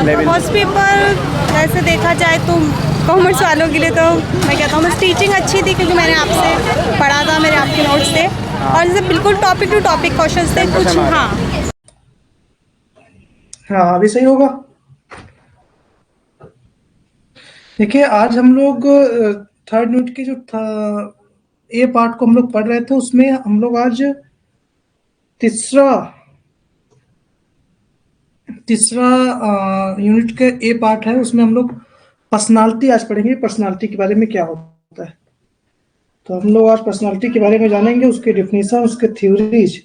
Level? First paper वैसे देखा जाए तो कॉमर्स वालों के लिए तो मैं कहता हूँ बस टीचिंग अच्छी थी, क्योंकि मैंने आपसे पढ़ा था, मेरे आपके नोट्स थे और जैसे बिल्कुल टॉपिक टू टॉपिक क्वेश्चंस थे कुछ। हाँ हाँ, अभी सही होगा। देखिए, आज हम लोग थर्ड यूनिट की जो था ए पार्ट को हम लोग पढ़ रहे थे, उसमें हम लोग आज तीसरा तीसरा यूनिट का ए पार्ट है, उसमें हम लोग पर्सनालिटी आज पढ़ेंगे। पर्सनालिटी के बारे में क्या होता है, तो हम लोग आज पर्सनालिटी के बारे में जानेंगे, उसके डिफिनीशन, उसके थ्योरीज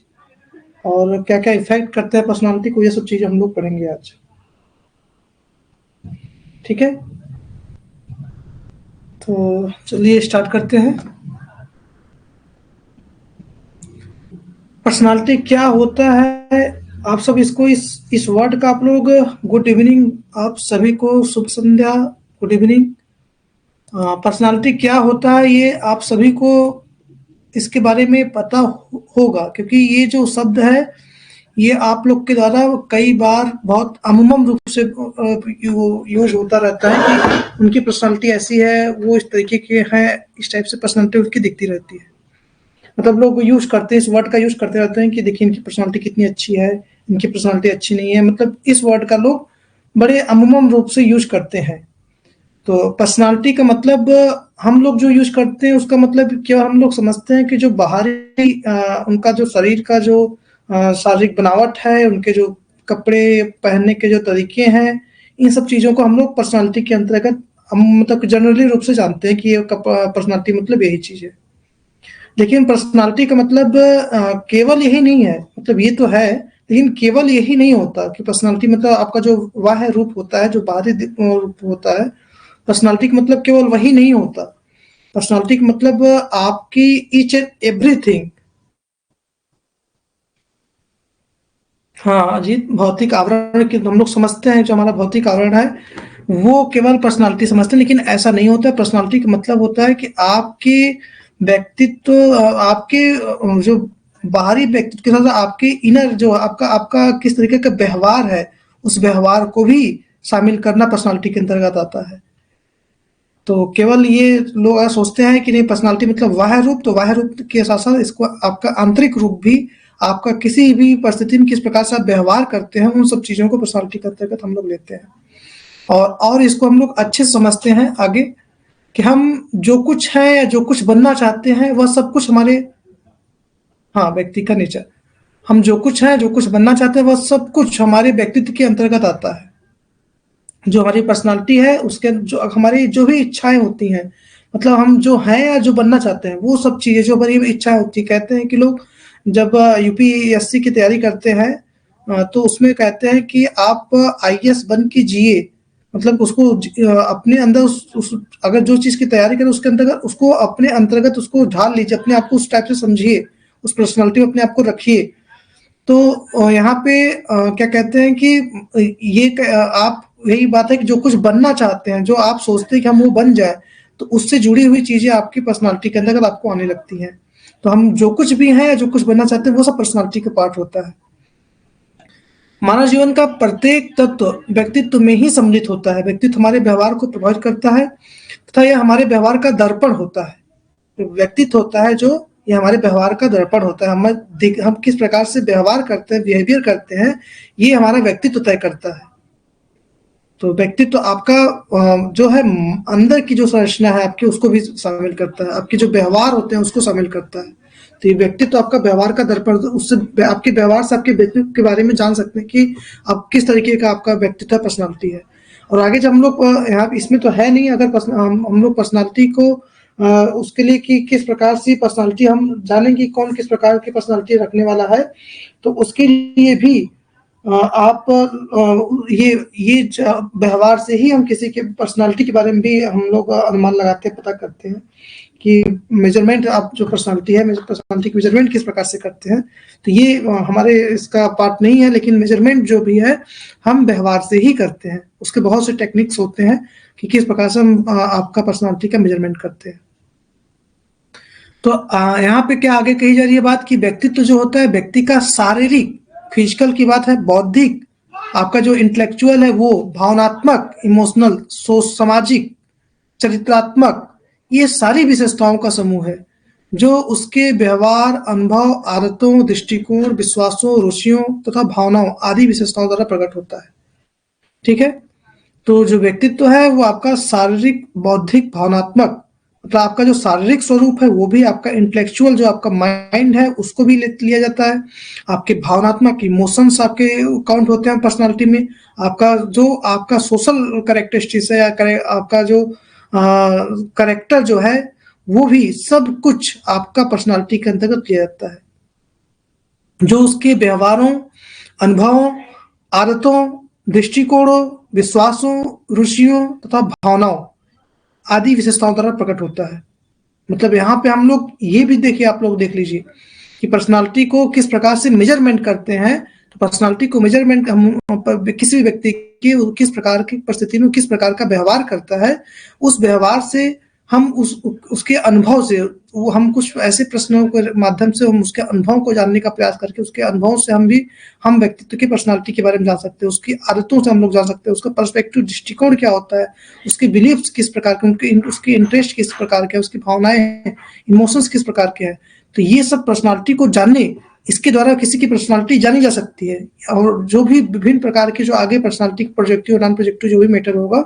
और क्या क्या इफेक्ट करता है पर्सनालिटी को, ये सब चीजें हम लोग पढ़ेंगे आज। ठीक है, तो चलिए स्टार्ट करते हैं। पर्सनालिटी क्या होता है, आप सब इसको इस वर्ड का आप लोग गुड इवनिंग, आप सभी को शुभ संध्या, गुड इवनिंग। पर्सनालिटी क्या होता है ये आप सभी को इसके बारे में पता होगा, क्योंकि ये जो शब्द है ये आप लोग के द्वारा कई बार बहुत अमूमन रूप से यूज होता रहता है कि उनकी पर्सनालिटी ऐसी है, वो इस तरीके के हैं, इस टाइप से पर्सनालिटी उनकी दिखती रहती है। मतलब लोग यूज करते हैं, इस वर्ड का यूज करते रहते हैं कि देखिए इनकी पर्सनालिटी कितनी अच्छी है, इनकी पर्सनालिटी अच्छी नहीं है। मतलब इस वर्ड का लोग बड़े अमूमन रूप से यूज करते हैं। तो पर्सनालिटी का मतलब हम लोग जो यूज करते हैं उसका मतलब क्या, हम लोग समझते हैं कि जो बाहरी उनका जो शरीर का जो शारीरिक बनावट है, उनके जो कपड़े पहनने के जो तरीके हैं, इन सब चीज़ों को हम लोग पर्सनालिटी के अंतर्गत हम मतलब जनरली रूप से जानते हैं कि ये पर्सनालिटी मतलब यही चीज़ है। लेकिन पर्सनालिटी का मतलब केवल यही नहीं है, मतलब ये तो है लेकिन केवल यही नहीं होता कि पर्सनालिटी मतलब आपका जो बाह्य रूप होता है, जो बाहरी रूप होता है, पर्सनालिटी का मतलब केवल वही नहीं होता। पर्सनालिटी का मतलब आपकी ईच एंड एवरीथिंग। हाँ अजीत, भौतिक आवरण की हम लोग समझते हैं, जो हमारा भौतिक आवरण है वो केवल पर्सनालिटी समझते हैं, लेकिन ऐसा नहीं होता। पर्सनालिटी का मतलब होता है कि आपके व्यक्तित्व, आपके जो बाहरी व्यक्तित्व के साथ आपके इनर जो आपका आपका किस तरीके का व्यवहार है, उस व्यवहार को भी शामिल करना पर्सनालिटी के अंतर्गत आता है। तो केवल ये लोग ऐसा सोचते हैं कि नहीं पर्सनालिटी मतलब बाह्य रूप, तो बाह्य रूप के साथ साथ इसको आपका आंतरिक रूप भी, आपका किसी भी परिस्थिति में किस प्रकार से आप व्यवहार करते हैं, उन सब चीज़ों को पर्सनालिटी के अंतर्गत हम लोग लेते हैं। और इसको हम लोग अच्छे से समझते हैं आगे कि हम जो कुछ हैं या जो कुछ बनना चाहते हैं वह सब कुछ हमारे, हाँ व्यक्ति का नेचर, हम जो कुछ हैं जो कुछ बनना चाहते हैं वह सब कुछ हमारे व्यक्तित्व के अंतर्गत आता है। जो हमारी पर्सनालिटी है उसके जो हमारी जो भी इच्छाएं होती हैं, मतलब हम जो हैं या जो बनना चाहते हैं, वो सब चीज़ें जो हमारी इच्छाएं होती हैं। कहते हैं कि लोग जब यूपीएससी की तैयारी करते हैं तो उसमें कहते हैं कि आप आईएएस बन के जिए, मतलब उसको अपने अंदर अगर जो चीज़ की तैयारी करें उसके अंतर्गत उसको अपने अंतर्गत उसको ढाल लीजिए, अपने आप को उस टाइप से समझिए, उस पर्सनालिटी में अपने आप को रखिए। तो यहाँ पे क्या कहते हैं कि ये आप यही बात है कि जो कुछ बनना चाहते हैं, जो आप सोचते हैं कि हम वो बन जाए, तो उससे जुड़ी हुई चीज़ें आपकी पर्सनालिटी के अंदर आपको आने लगती हैं। तो हम जो कुछ भी हैं, जो कुछ बनना चाहते हैं, वो सब पर्सनालिटी का पार्ट होता है। मानव जीवन का प्रत्येक तत्व व्यक्तित्व में ही सम्मिलित होता है। व्यक्तित्व हमारे व्यवहार को प्रभावित करता है तथा यह हमारे व्यवहार का दर्पण होता है। व्यक्तित्व होता है जो, ये हमारे व्यवहार का दर्पण होता है। हम किस प्रकार से व्यवहार करते हैं, बिहेवियर करते हैं, ये हमारा व्यक्तित्व तय करता है। तो व्यक्तित्व आपका जो है अंदर की जो संरचना है आपकी, उसको भी शामिल करता है, आपके जो व्यवहार होते हैं उसको शामिल करता है। तो ये व्यक्तित्व आपका व्यवहार का दर्पण, उससे आपके व्यवहार से आपके व्यक्तित्व के बारे में जान सकते हैं कि आप किस तरीके का आपका व्यक्तित्व पर्सनालिटी है। और आगे जब हम लोग यहाँ इसमें तो है नहीं, अगर हम लोग पर्सनालिटी को उसके लिए कि किस प्रकार से पर्सनालिटी हम जानेंगे कौन किस प्रकार की पर्सनालिटी रखने वाला है, तो उसके लिए भी आप ये व्यवहार से ही हम किसी के पर्सनालिटी के बारे में भी हम लोग अनुमान लगाते हैं, पता करते हैं कि मेजरमेंट आप जो पर्सनालिटी है, पर्सनालिटी की मेजरमेंट किस प्रकार से करते हैं। तो ये हमारे इसका पार्ट नहीं है, लेकिन मेजरमेंट जो भी है हम व्यवहार से ही करते हैं। उसके बहुत से टेक्निक्स होते हैं कि किस प्रकार से हम आपका पर्सनालिटी का मेजरमेंट करते हैं। तो यहाँ पे क्या आगे कही जा रही है बात कि व्यक्तित्व जो होता है व्यक्ति का शारीरिक, फिजिकल की बात है, बौद्धिक आपका जो इंटेलेक्चुअल है वो भावनात्मक, इमोशनल, सामाजिक, चरित्रात्मक, ये सारी विशेषताओं का समूह है जो उसके व्यवहार, अनुभव, आदतों, दृष्टिकोण, विश्वासों, रुचियों तथा भावनाओं आदि विशेषताओं द्वारा प्रकट होता है। ठीक है, तो जो व्यक्तित्व है वो आपका शारीरिक, बौद्धिक, भावनात्मक, मतलब आपका जो शारीरिक स्वरूप है वो भी, आपका इंटेलेक्चुअल जो आपका माइंड है उसको भी लिया जाता है, आपके भावनात्मक इमोशंस आपके काउंट होते हैं पर्सनालिटी में, आपका जो आपका सोशल कैरेक्टरिस्टिक्स है या आपका जो करेक्टर जो है वो भी सब कुछ आपका पर्सनालिटी के अंतर्गत लिया जाता है। जो उसके व्यवहारों, अनुभवों, आदतों, दृष्टिकोणों, विश्वासों, रुचियों तथा भावनाओं आदि विशेषताओं द्वारा प्रकट होता है। मतलब यहाँ पे हम लोग ये भी देखिए, आप लोग देख लीजिए कि पर्सनालिटी को किस प्रकार से मेजरमेंट करते हैं। तो पर्सनालिटी को मेजरमेंट हम किसी भी व्यक्ति की किस प्रकार की परिस्थिति में किस प्रकार का व्यवहार करता है, उस व्यवहार से हम उसके अनुभव से वो हम कुछ ऐसे प्रश्नों के माध्यम से हम उसके अनुभव को जानने का प्रयास करके उसके अनुभव से हम व्यक्तित्व की पर्सनालिटी के बारे में जान सकते हैं, उसकी आदतों से हम लोग जान सकते हैं, उसका पर्सपेक्टिव दृष्टिकोण क्या होता है, उसके बिलीव्स किस प्रकार के, उसके इंटरेस्ट किस प्रकार के, उसकी भावनाएं, इमोशंस किस प्रकार के हैं। तो ये सब पर्सनालिटी को जानने, इसके द्वारा किसी की पर्सनालिटी जानी जा सकती है। और जो भी विभिन्न प्रकार की जो आगे पर्सनालिटी प्रोजेक्टिव और नॉन प्रोजेक्टिव जो भी मैटर होगा,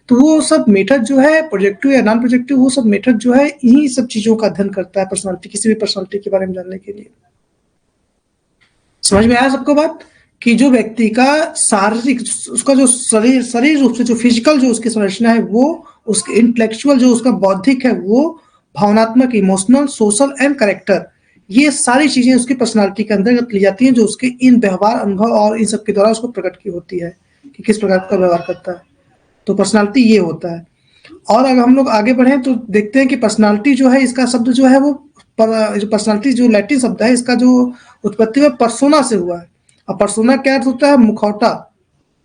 तो वो सब मेथड जो है प्रोजेक्टिव या नॉन प्रोजेक्टिव, वो सब मेथड जो है इन्हीं सब चीजों का अध्ययन करता है पर्सनालिटी, किसी भी पर्सनालिटी के बारे में जानने के लिए। समझ में आया सबको बात कि जो व्यक्ति का शारीरिक, उसका जो शरीर रूप से जो फिजिकल जो उसकी संरचना है वो, उसके इंटेलेक्चुअल जो उसका बौद्धिक है वो, भावनात्मक, इमोशनल, सोशल एंड करेक्टर, ये सारी चीजें उसकी पर्सनालिटी के अंतर्गत ली जाती हैं, जो उसके इन व्यवहार, अनुभव और इन सब के द्वारा उसको प्रकट की होती है कि किस प्रकार का व्यवहार करता है। तो पर्सनालिटी ये होता है। और अगर हम लोग आगे बढ़ें तो देखते हैं कि पर्सनालिटी जो है, इसका शब्द जो है वो जो पर्सनालिटी जो लैटिन शब्द है, इसका जो उत्पत्ति है पर्सोना से हुआ है। और पर्सोना क्या अर्थ होता है? मुखौटा,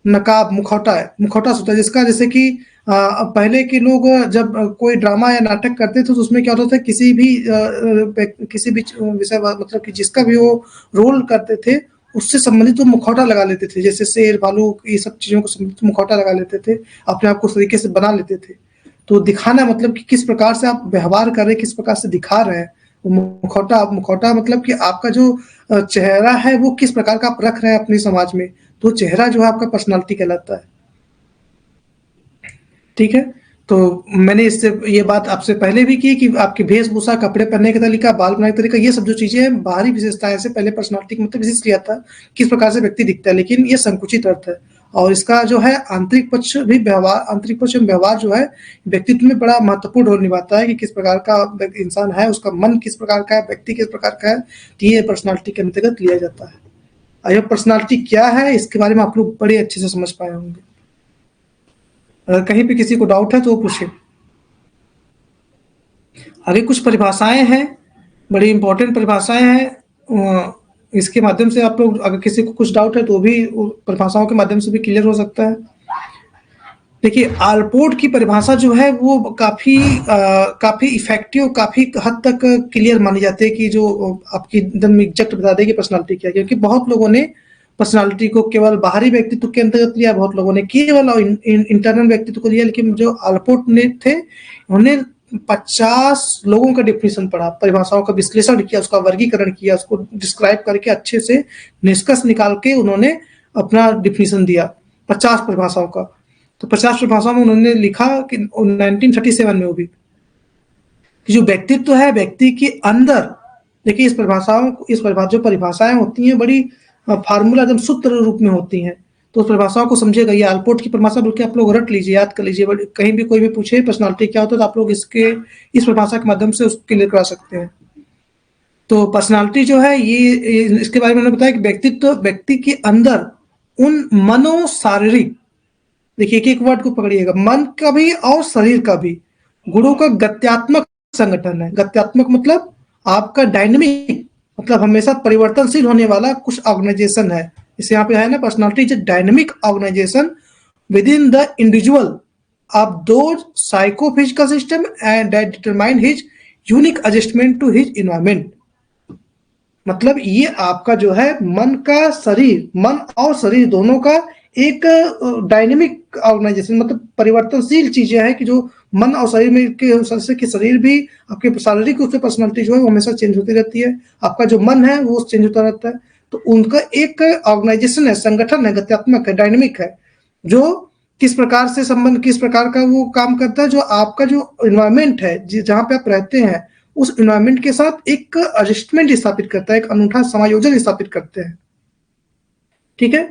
नकाब, मुखौटा है, मुखौटा होता है जिसका, जैसे कि पहले के लोग जब कोई ड्रामा या नाटक करते थे तो उसमें क्या होता था, किसी भी विषय, मतलब कि जिसका भी वो रोल करते थे उससे संबंधित वो मुखौटा लगा लेते थे, जैसे शेर, भालू, ये सब चीजों को संबंधित मुखौटा लगा लेते थे, अपने आप को उस तरीके से बना लेते थे। तो दिखाना मतलब कि किस प्रकार से आप व्यवहार कर रहे हैं, किस प्रकार से दिखा रहे हैं, मुखौटा मतलब कि आपका जो चेहरा है वो किस प्रकार का आप रख रहे हैं अपने समाज में, तो चेहरा जो है आपका पर्सनालिटी कहलाता है। ठीक है, तो मैंने इससे ये बात आपसे पहले भी की कि आपकी वेशभूषा, कपड़े पहनने का तरीका, बाल बनाने का तरीका, ये सब जो चीजें हैं बाहरी विशेषताएं से पहले पर्सनालिटी का मतलब विशिष्ट किया था, किस प्रकार से व्यक्ति दिखता है, लेकिन ये संकुचित अर्थ है। और इसका जो है आंतरिक पक्ष भी, व्यवहार, आंतरिक पक्ष में व्यवहार जो है व्यक्तित्व में बड़ा महत्वपूर्ण रोल निभाता है कि किस प्रकार का इंसान है, उसका मन किस प्रकार का है, व्यक्ति किस प्रकार का है, तो ये पर्सनालिटी के अंतर्गत लिया जाता है। अब पर्सनालिटी क्या है इसके बारे में आप लोग बड़े अच्छे से समझ पाए होंगे। अगर कहीं पे किसी को डाउट है तो वो पूछे। आगे कुछ परिभाषाएं हैं, बड़ी इंपॉर्टेंट परिभाषाएं हैं, इसके माध्यम से आप लोग, अगर किसी को कुछ डाउट है तो भी परिभाषाओं के माध्यम से भी क्लियर हो सकता है। देखिए, आलपोर्ट की परिभाषा जो है वो काफी इफेक्टिव, काफी हद तक क्लियर मानी जाती है कि जो आपकी एकदम एग्जैक्ट बता देगी पर्सनालिटी क्या है, क्योंकि बहुत लोगों ने पर्सनालिटी को केवल बाहरी व्यक्तित्व के अंतर्गत लिया, बहुत लोगों ने केवल इंटरनल व्यक्तित्व को लिया, लेकिन जो आलपोर्ट ने थे उन्होंने 50 लोगों का डिफिनेशन पढ़ा, परिभाषाओं का विश्लेषण किया, उसका वर्गीकरण किया, उसको डिस्क्राइब करके अच्छे से निष्कर्ष निकाल के उन्होंने अपना डिफिनेशन दिया 50 परिभाषाओं का। तो 50 परिभाषाओं में उन्होंने लिखा कि 1937 में वो भी कि जो व्यक्तित्व है व्यक्ति के अंदर, देखिए इस जो परिभाषाएं होती हैं बड़ी फार्मूला एकदम सूत्र रूप में होती हैं, तो उस परिभाषाओं को समझिएगा। ये आलपोर्ट की परिभाषा बल्कि आप लोग रट लीजिए, याद कर लीजिए, कहीं भी कोई भी पूछे पर्सनालिटी क्या होता है तो आप लोग इस परिभाषा के माध्यम से उसको क्लियर करा सकते हैं। तो पर्सनालिटी जो है ये इसके बारे में मैंने बताया कि व्यक्तित्व व्यक्ति के अंदर उन मनोशारीरिक, देखिए एक वर्ड को पकड़िएगा, मन का भी और शरीर का भी गुणों का गत्यात्मक संगठन है। गत्यात्मक मतलब आपका डायनेमिक, मतलब हमेशा परिवर्तनशील होने वाला कुछ ऑर्गेनाइजेशन है। इसे यहाँ पे है ना, personality is dynamic organization within the individual of those psychophysical system and that determine his unique adjustment to his environment. मतलब ये आपका जो है मन और शरीर दोनों का एक डायनेमिक ऑर्गेनाइजेशन, मतलब परिवर्तनशील चीजें हैं कि जो मन और शरीर में के सदस्य के शरीर भी आपके शारीरिक रूप से पर्सनालिटी जो है वो हमेशा चेंज होती रहती है, आपका जो मन है वो चेंज होता रहता है। तो उनका एक ऑर्गेनाइजेशन है, संगठन है, गत्यात्मक है, डायनेमिक है, जो किस प्रकार से संबंध, किस प्रकार का वो काम करता है, जो आपका जो इन्वायरमेंट है जहाँ पे आप रहते हैं उस इन्वायरमेंट के साथ एक एडजस्टमेंट स्थापित करता है, एक अनूठा समायोजन स्थापित करते हैं। ठीक है,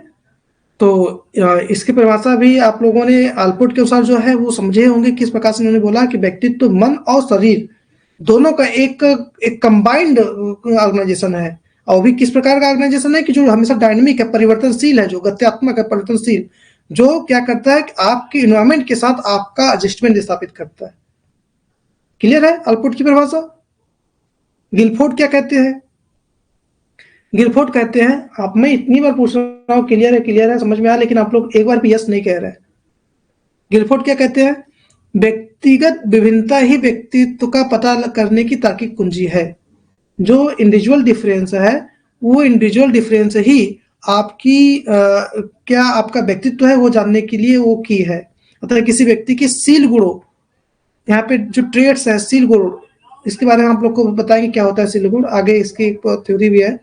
तो इसकी परिभाषा भी आप लोगों ने आलपोर्ट के अनुसार जो है वो समझे होंगे, किस प्रकार से उन्होंने बोला कि व्यक्तित्व तो मन और शरीर दोनों का एक कंबाइंड ऑर्गेनाइजेशन है, और भी किस प्रकार का ऑर्गेनाइजेशन है कि जो हमेशा डायनेमिक है, परिवर्तनशील है, जो गत्यात्मक है, परिवर्तनशील, जो क्या करता है कि आपके इन्वायरमेंट के साथ आपका एडजस्टमेंट स्थापित करता है। क्लियर है आलपोर्ट की परिभाषा? गिलफोर्ड क्या कहते हैं? गिलफोर्ड कहते हैं, आप मैं इतनी बार पूछ रहा हूँ क्लियर है समझ में आया, लेकिन आप लोग एक बार भी यस नहीं कह रहे हैं। गिलफोर्ड क्या कहते हैं? व्यक्तिगत विभिन्नता ही व्यक्तित्व का पता करने की तार्किक कुंजी है। जो इंडिविजुअल डिफरेंस है वो इंडिविजुअल डिफरेंस ही आपकी क्या आपका व्यक्तित्व है वो जानने के लिए वो की है। मतलब किसी व्यक्ति के शील गुणों, यहाँ पे जो ट्रेड्स है शील गुण, इसके बारे में आप लोग को बताएंगे क्या होता है शील गुण, आगे इसकी एक थ्योरी भी है।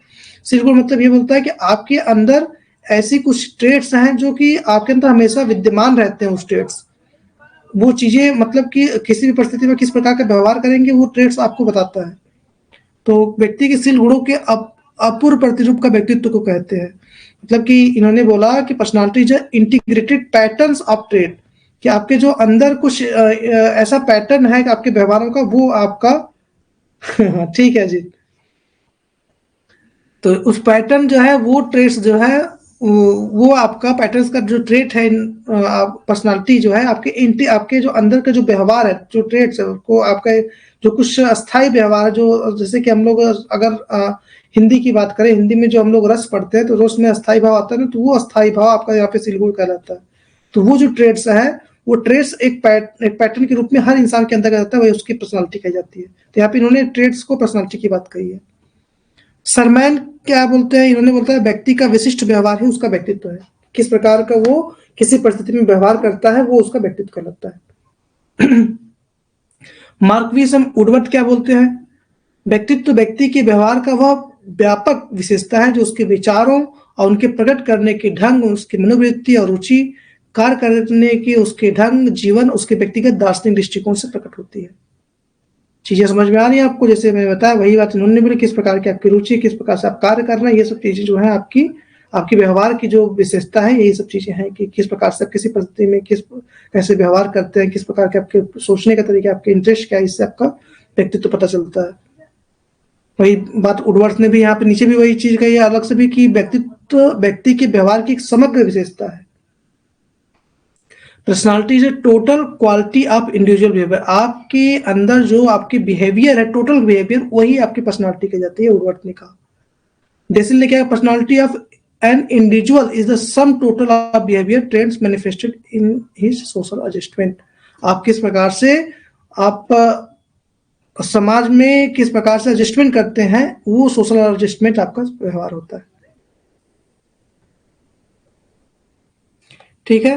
शील गुण मतलब ये बोलता है कि आपके अंदर ऐसी कुछ ट्रेड्स हैं जो कि आपके अंदर हमेशा विद्यमान रहते हैं। उस ट्रेड्स, वो चीजें मतलब कि किसी भी परिस्थिति में किस प्रकार का व्यवहार करेंगे वो ट्रेड्स आपको बताता है। तो व्यक्ति के शील गुणों के अपूर्व प्रतिरूप का व्यक्तित्व को कहते हैं। मतलब कि इन्होंने बोला कि personality is integrated patterns of trade, कि आपके जो अंदर कुछ ऐसा पैटर्न है कि आपके व्यवहारों का वो आपका ठीक है जी, तो उस पैटर्न जो है वो ट्रेट्स जो है वो आपका पैटर्न्स का जो ट्रेट है, पर्सनालिटी जो है आपके जो अंदर का जो व्यवहार है, जो ट्रेट्स है को आपका जो कुछ अस्थाई व्यवहार, जो जैसे कि हम लोग अगर हिंदी की बात करें, हिंदी में जो हम लोग रस पढ़ते हैं तो रस में अस्थाई भाव आता है ना, तो वो अस्थाई भाव आपका यहाँ पे शील गुण कहलाता है। तो वो जो ट्रेड्स है वो ट्रेड्स एक पैटर्न के रूप में हर इंसान के अंदर रहता है, वही उसकी पर्सनालिटी कही जाती है। तो यहाँ पे इन्होंने ट्रेड्स को पर्सनालिटी की बात कही है। सरमैन क्या बोलते हैं? इन्होंने बोलता है व्यक्ति का विशिष्ट व्यवहार ही उसका व्यक्तित्व है। किस प्रकार का वो किसी परिस्थिति में व्यवहार करता है वो उसका व्यक्तित्व कहलाता है। मार्क्विस वुडवर्ड क्या बोलते हैं? व्यक्तित्व व्यक्ति के व्यवहार का वह व्यापक विशेषता है जो उसके विचारों और उनके प्रकट करने के ढंग, उसकी मनोवृत्ति और रुचि, कार्य करने के उसके ढंग, जीवन, उसके व्यक्तिगत दार्शनिक दृष्टिकोण से प्रकट होती है। चीजें समझ में आ रही है आपको? जैसे मैं बताया वही बात इन्होंने बोली, किस प्रकार की आपकी रुचि, किस प्रकार से आप कार्य कर रहे हैं, ये सब चीजें जो है आपकी व्यवहार की जो विशेषता है, यही सब चीजें हैं कि किस प्रकार से किसी परिस्थिति में कैसे व्यवहार करते हैं, किस प्रकार के आपके सोचने का तरीका, आपके इंटरेस्ट क्या है, इससे आपका व्यक्तित्व पता चलता है। वही बात वुडवर्ड ने भी यहाँ पे नीचे भी वही चीज कही है अलग से भी, कि व्यक्तित्व व्यक्ति के व्यवहार की एक समग्र विशेषता है। Personality is a total quality of individual behaviour. आपके अंदर जो आपके बिहेवियर है, टोटल बिहेवियर, वही आपकी पर्सनालिटी कही जाती है, वुडवर्ड ने कहा। डेसिल ने क्या, personality of an individual is the sum total of behaviour trends manifested in his social adjustment. आप किस प्रकार से आप समाज में किस प्रकार से एडजस्टमेंट करते हैं, वो सोशल एडजस्टमेंट आपका व्यवहार होता है। ठीक है,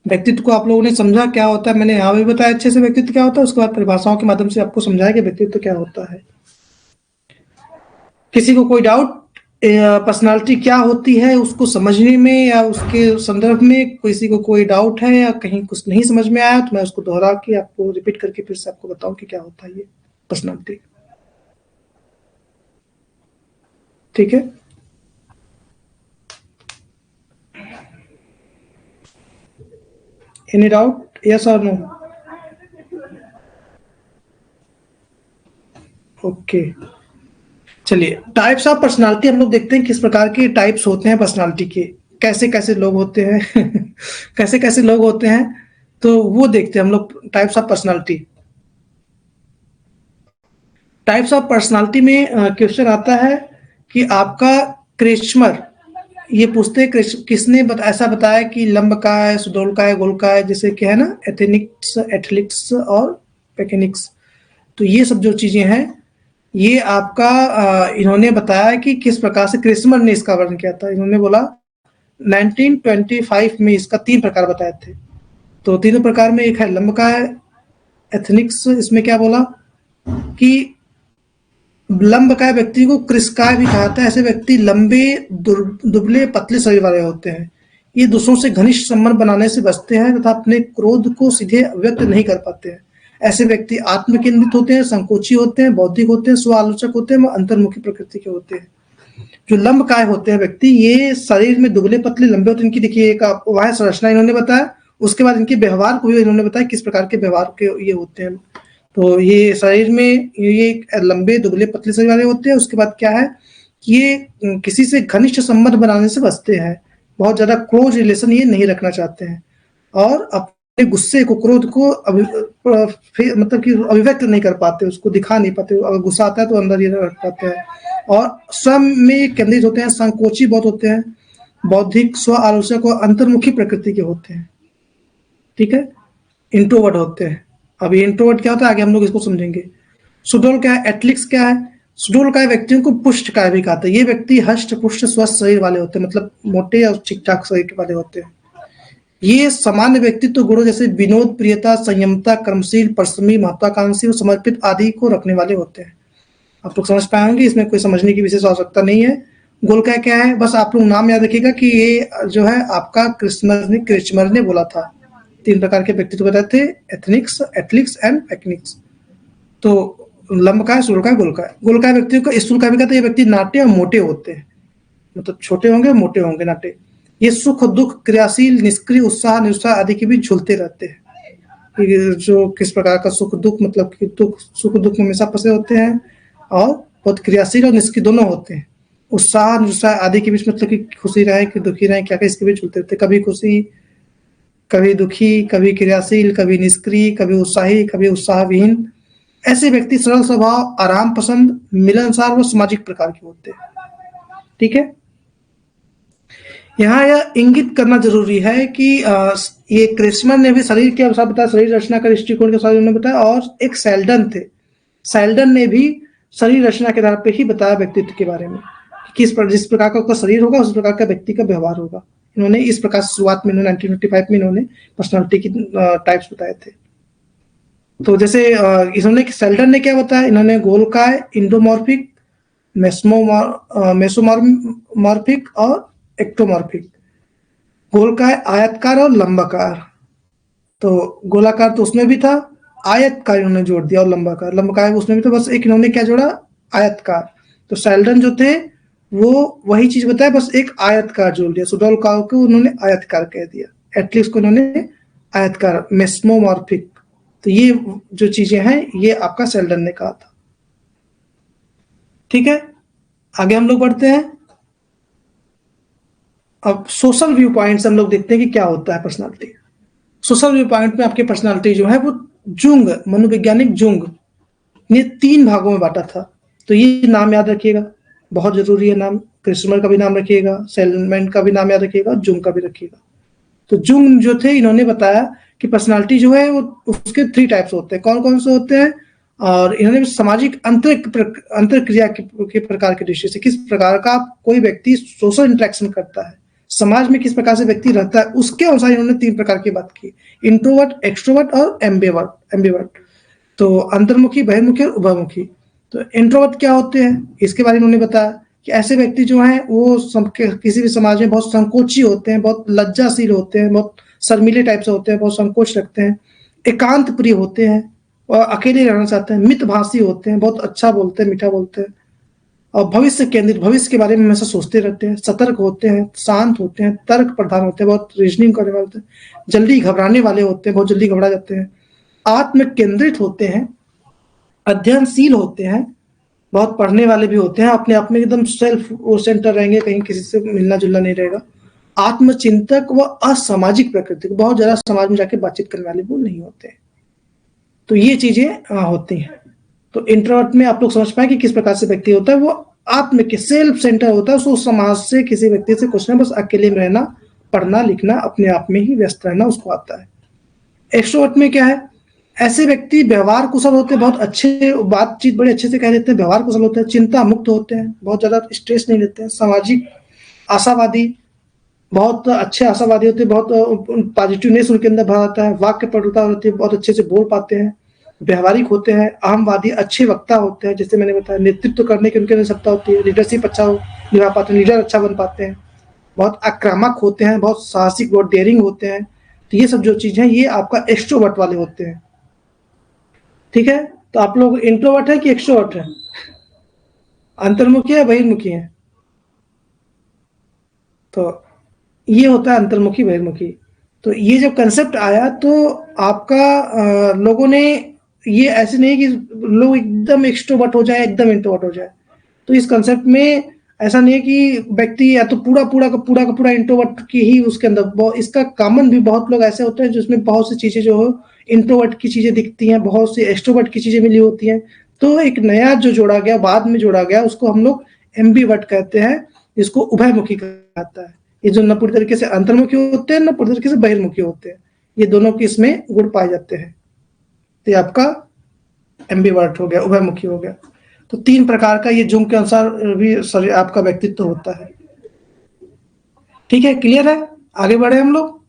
व्यक्तित्व को आप लोगों ने समझा क्या होता है, मैंने यहाँ भी बताया अच्छे से व्यक्तित्व क्या होता है, उसके बाद परिभाषाओं के माध्यम से आपको समझाया कि व्यक्तित्व क्या होता है। किसी को कोई डाउट पर्सनालिटी क्या होती है उसको समझने में या उसके संदर्भ में, किसी को कोई डाउट है या कहीं कुछ नहीं समझ में आया तो मैं उसको दोहरा के आपको रिपीट करके फिर से आपको बताऊं कि क्या होता है ये पर्सनालिटी। ठीक है, एनी डाउट, यस और नो? ओके, चलिए टाइप्स ऑफ पर्सनालिटी हम लोग देखते हैं, किस प्रकार के टाइप्स होते हैं पर्सनालिटी के, कैसे कैसे लोग होते हैं कैसे कैसे लोग होते हैं, तो वो देखते हैं हम लोग types of personality. Types of personality में क्वेश्चन आता है कि आपका क्रेचमर ये पूछते हैं किसने ऐसा बताया कि लंब का है, सुडौल का है, गोल का है, जैसे कि है ना एथेनिक्स, एथलेटिक्स और पैकेनिक्स। तो ये सब जो चीजें हैं ये आपका इन्होंने बताया कि किस प्रकार से क्रिस्मर ने इसका वर्णन किया था। इन्होंने बोला 1925 में इसका 3 प्रकार बताए थे। तो तीनों प्रकार में एक है लंबकाय एथनिक्स। इसमें क्या बोला कि लंबकाय व्यक्ति को कृशकाय भी कहा जाता है। ऐसे व्यक्ति लंबे दुबले पतले शरीर वाले होते हैं। ये दूसरों से घनिष्ठ संबंध बनाने से बचते हैं तथा अपने क्रोध को सीधे व्यक्त नहीं कर पाते हैं। ऐसे व्यक्ति आत्मकेंद्रित होते हैं, संकोची होते हैं, बौद्धिक होते हैं, स्व आलोचक होते हैं, अंतर्मुखी प्रकृति के होते हैं। जो लंबकाय होते हैं व्यक्ति, ये शरीर में दुबले पतले लंबे होते हैं। इनकी देखिए एक वह संरचना इन्होंने बताया, उसके बाद इनके व्यवहार को भी इन्होंने बताया किस प्रकार के व्यवहार के ये होते हैं। तो ये शरीर में ये लंबे दुबले पतले शरीर वाले होते हैं। उसके बाद क्या है कि ये किसी से घनिष्ठ संबंध बनाने से बचते हैं, बहुत ज्यादा क्लोज रिलेशन ये नहीं रखना चाहते हैं, और अपने गुस्से को, क्रोध को मतलब कि अभिव्यक्त नहीं कर पाते, उसको दिखा नहीं पाते। अगर गुस्सा आता है तो अंदर ही रख पाते हैं, और स्वयं में केंद्रित होते हैं, संकोची बहुत होते हैं, बौद्धिक, स्व आलोचक और अंतर्मुखी प्रकृति के होते हैं। ठीक है, इंट्रोवर्ट होते हैं। अब ये इंट्रोवर्ट क्या होता है आगे हम लोग इसको समझेंगे। सुडोल क्या है, एथलिक्स क्या है। सुडोल काय व्यक्तियों को पुष्ट काय भी कहते हैं। ये व्यक्ति हष्ट पुष्ट स्वस्थ शरीर वाले होते हैं, मतलब मोटे और ठीक ठाक शरीर वाले होते हैं। ये सामान्य व्यक्तित्व गुणों जैसे विनोद प्रियता, संयमता, कर्मशील, परिश्रमी, महत्वाकांक्षी और समर्पित आदि को रखने वाले होते हैं। आप लोग समझ पाएंगे, इसमें कोई समझने की विशेष आवश्यकता नहीं है। गोलकाय क्या है, बस आप लोग नाम याद रखिएगा कि ये जो है आपका क्रिचमर ने बोला था। 3 प्रकार के व्यक्तित्व बताए थे, एथनिक्स, एथलिक्स एंड एक्निक्स। तो लंबकाय, स्थूलकाय, गोलकाय। गोलकाय व्यक्तियों को स्थूलकाय भी कहते हैं। ये व्यक्ति नाटे और मोटे होते हैं, मतलब छोटे होंगे, मोटे होंगे, नाटे। ये सुख दुख, क्रियाशील, निष्क्रिय, उत्साह निरुत्साह आदि के बीच झूलते रहते हैं। ये जो किस प्रकार का सुख दुख, मतलब कि दुख, सुख दुख में हमेशा फंसे होते हैं, और बहुत क्रियाशील और निष्क्रिय दोनों होते हैं। उत्साह निरुत्साह आदि के बीच, मतलब कि खुशी रहे कि दुखी रहे, क्या क्या इसके बीच झूलते रहते हैं। कभी खुशी, कभी दुखी, कभी क्रियाशील, कभी निष्क्रिय, कभी उत्साही, कभी उत्साहविहीन। ऐसे व्यक्ति सरल स्वभाव, आराम पसंद, मिलनसार व सामाजिक प्रकार के होते हैं। ठीक है, यहाँ यह इंगित करना जरूरी है कि ये क्रिस्मर ने भी शरीर के अनुसार बताया, शरीर रचना का दृष्टिकोण के साथ उन्होंने बताया, और एक सेल्डन थे, सेल्डन ने भी शरीर रचना के आधार पर ही बताया व्यक्तित्व के बारे में, किस जिस प्रकार का उसका शरीर होगा उस प्रकार का व्यक्ति का व्यवहार होगा। इन्होंने इस प्रकार शुरुआत में 1955 में इन्होंने पर्सनालिटी की टाइप्स बताए थे। तो जैसे इन्होंने सेल्डन ने क्या बताया, इन्होंने गोलकाय, इंडोमॉर्फिक, मेसोमॉर्फिक और एक्टोमॉर्फिक। गोलकाय, आयतकार और लंबाकार। तो गोलाकार तो उसमें भी था, आयतकार इन्होंने जोड़ दिया, और लंबाकार, लंबाकार उसमें भी था, बस एक इन्होंने क्या जोड़ा, आयतकार। तो सेल्डन जो थे वो वही चीज बताया, बस एक आयतकार जोड़ दिया। सुडोलकाय को उन्होंने आयतकार कह दिया, एटलिक्स को उन्होंने आयतकार, मेसोमॉर्फिक। तो ये जो चीजें हैं ये आपका सेल्डन ने कहा था। ठीक है, आगे हम लोग बढ़ते हैं। अब सोशल व्यू पॉइंट से हम लोग देखते हैं कि क्या होता है पर्सनालिटी। सोशल व्यू पॉइंट में आपकी पर्सनालिटी जो है वो जुंग, मनोवैज्ञानिक जुंग ने 3 भागों में बांटा था। तो ये नाम याद रखिएगा, बहुत जरूरी है नाम। क्रिस्मर का भी नाम रखिएगा, सेलमैन का भी नाम याद रखिएगा, जुंग का भी रखिएगा। तो जुंग जो थे इन्होंने बताया कि पर्सनालिटी जो है वो उसके 3 टाइप्स होते हैं। कौन कौन से होते हैं, और इन्होंने सामाजिक अंतरक्रिया के प्रकार की दृष्टि से किस प्रकार का कोई व्यक्ति सोशल इंटरेक्शन करता है, समाज में किस प्रकार से व्यक्ति रहता है, उसके अनुसार इन्होंने 3 प्रकार की बात की, इंट्रोवर्ट, एक्सट्रोवर्ट और एम्बिवर्ट। तो अंतर्मुखी, बहिर्मुखी और उभयमुखी। तो इंट्रोवर्ट क्या होते हैं इसके बारे में उन्होंने बताया कि ऐसे व्यक्ति जो हैं वो किसी भी समाज में बहुत संकोची होते हैं, बहुत लज्जाशील होते हैं, बहुत शर्मीले टाइप से होते हैं, बहुत संकोच रखते हैं, एकांत प्रिय होते हैं और अकेले रहना चाहते हैं, मितभाषी होते हैं, बहुत अच्छा बोलते हैं, मीठा बोलते हैं, और भविष्य केंद्रित, भविष्य के बारे में हमेशा सोचते रहते हैं, सतर्क होते हैं, शांत होते हैं, तर्क प्रधान होते हैं, बहुत रीजनिंग करने वाले होते हैं, जल्दी घबराने वाले होते हैं, बहुत जल्दी घबरा जाते हैं, आत्म केंद्रित होते हैं, अध्ययनशील होते हैं, बहुत पढ़ने वाले भी होते हैं, अपने आप में एकदम सेल्फ सेंटर रहेंगे, कहीं किसी से मिलना जुलना नहीं रहेगा, आत्मचिंतक व असामाजिक प्रकृति, बहुत ज्यादा समाज में जाके बातचीत करने वाले वो नहीं होते हैं। तो ये चीजें होती हैं। तो इंट्रोवर्ट में आप लोग समझ पाए कि किस प्रकार से व्यक्ति होता है, वो आत्म के सेल्फ सेंटर होता है, उसको समाज से किसी व्यक्ति से कुछ नहीं, बस अकेले में रहना, पढ़ना लिखना, अपने आप में ही व्यस्त रहना उसको आता है। एक्सट्रोवर्ट में क्या है, ऐसे व्यक्ति व्यवहार कुशल होते हैं, बहुत अच्छे बातचीत बड़े अच्छे से कह देते हैं, व्यवहार कुशल होते हैं, चिंता मुक्त होते हैं, बहुत ज़्यादा स्ट्रेस नहीं लेते हैं, सामाजिक आशावादी, बहुत अच्छे आशावादी होते हैं, बहुत पॉजिटिवनेस उनके अंदर भरा रहता है, वाक्य पटुता होती है, बहुत अच्छे से बोल पाते हैं, व्यवहारिक होते हैं, अहमवादी, अच्छे वक्ता होते हैं, जैसे मैंने बताया नेतृत्व करने की उनके अंदर क्षमता होती है, लीडरशिप अच्छा निभा पाते हैं, लीडर अच्छा बन पाते हैं, बहुत आक्रामक होते हैं, बहुत साहसिक, बहुत डेयरिंग होते हैं। तो ये सब जो चीज़ है ये आपका एक्सट्रोवर्ट वाले होते हैं। ठीक है, तो आप लोग इंट्रोवर्ट है कि एक्सट्रोवर्ट है, अंतर्मुखी है बहिर्मुखी है? तो ये होता है अंतर्मुखी बहिर्मुखी। तो ये जब कंसेप्ट आया तो आपका लोगों ने ये ऐसे नहीं कि लोग एकदम एक्सट्रोवर्ट हो जाए एकदम इंट्रोवर्ट हो जाए। तो इस कंसेप्ट में ऐसा नहीं है कि व्यक्ति या तो पूरा इंट्रोवर्ट की ही उसके अंदर, इसका कॉमन भी बहुत लोग ऐसे होते हैं जिसमें बहुत सी चीज़ें जो इंट्रोवर्ट की चीज़ें दिखती हैं, बहुत सी एक्सट्रोवर्ट की चीज़ें मिली होती हैं। तो एक नया जो जोड़ा गया, बाद में जोड़ा गया, उसको हम लोग एम्बीवर्ट कहते हैं, जिसको उभयमुखी कहा जाता है। ये जो न पूरी तरीके से अंतर्मुखी होते हैं न पूरी तरीके से बहिर्मुखी होते हैं, ये दोनों के इसमें गुण पाए जाते हैं। तो ये आपका एम्बीवर्ट हो गया, उभयमुखी हो गया। तो 3 प्रकार का ये जुंग के अनुसार भी आपका व्यक्तित्व होता है। ठीक है, क्लियर है? आगे बढ़े हम लोग।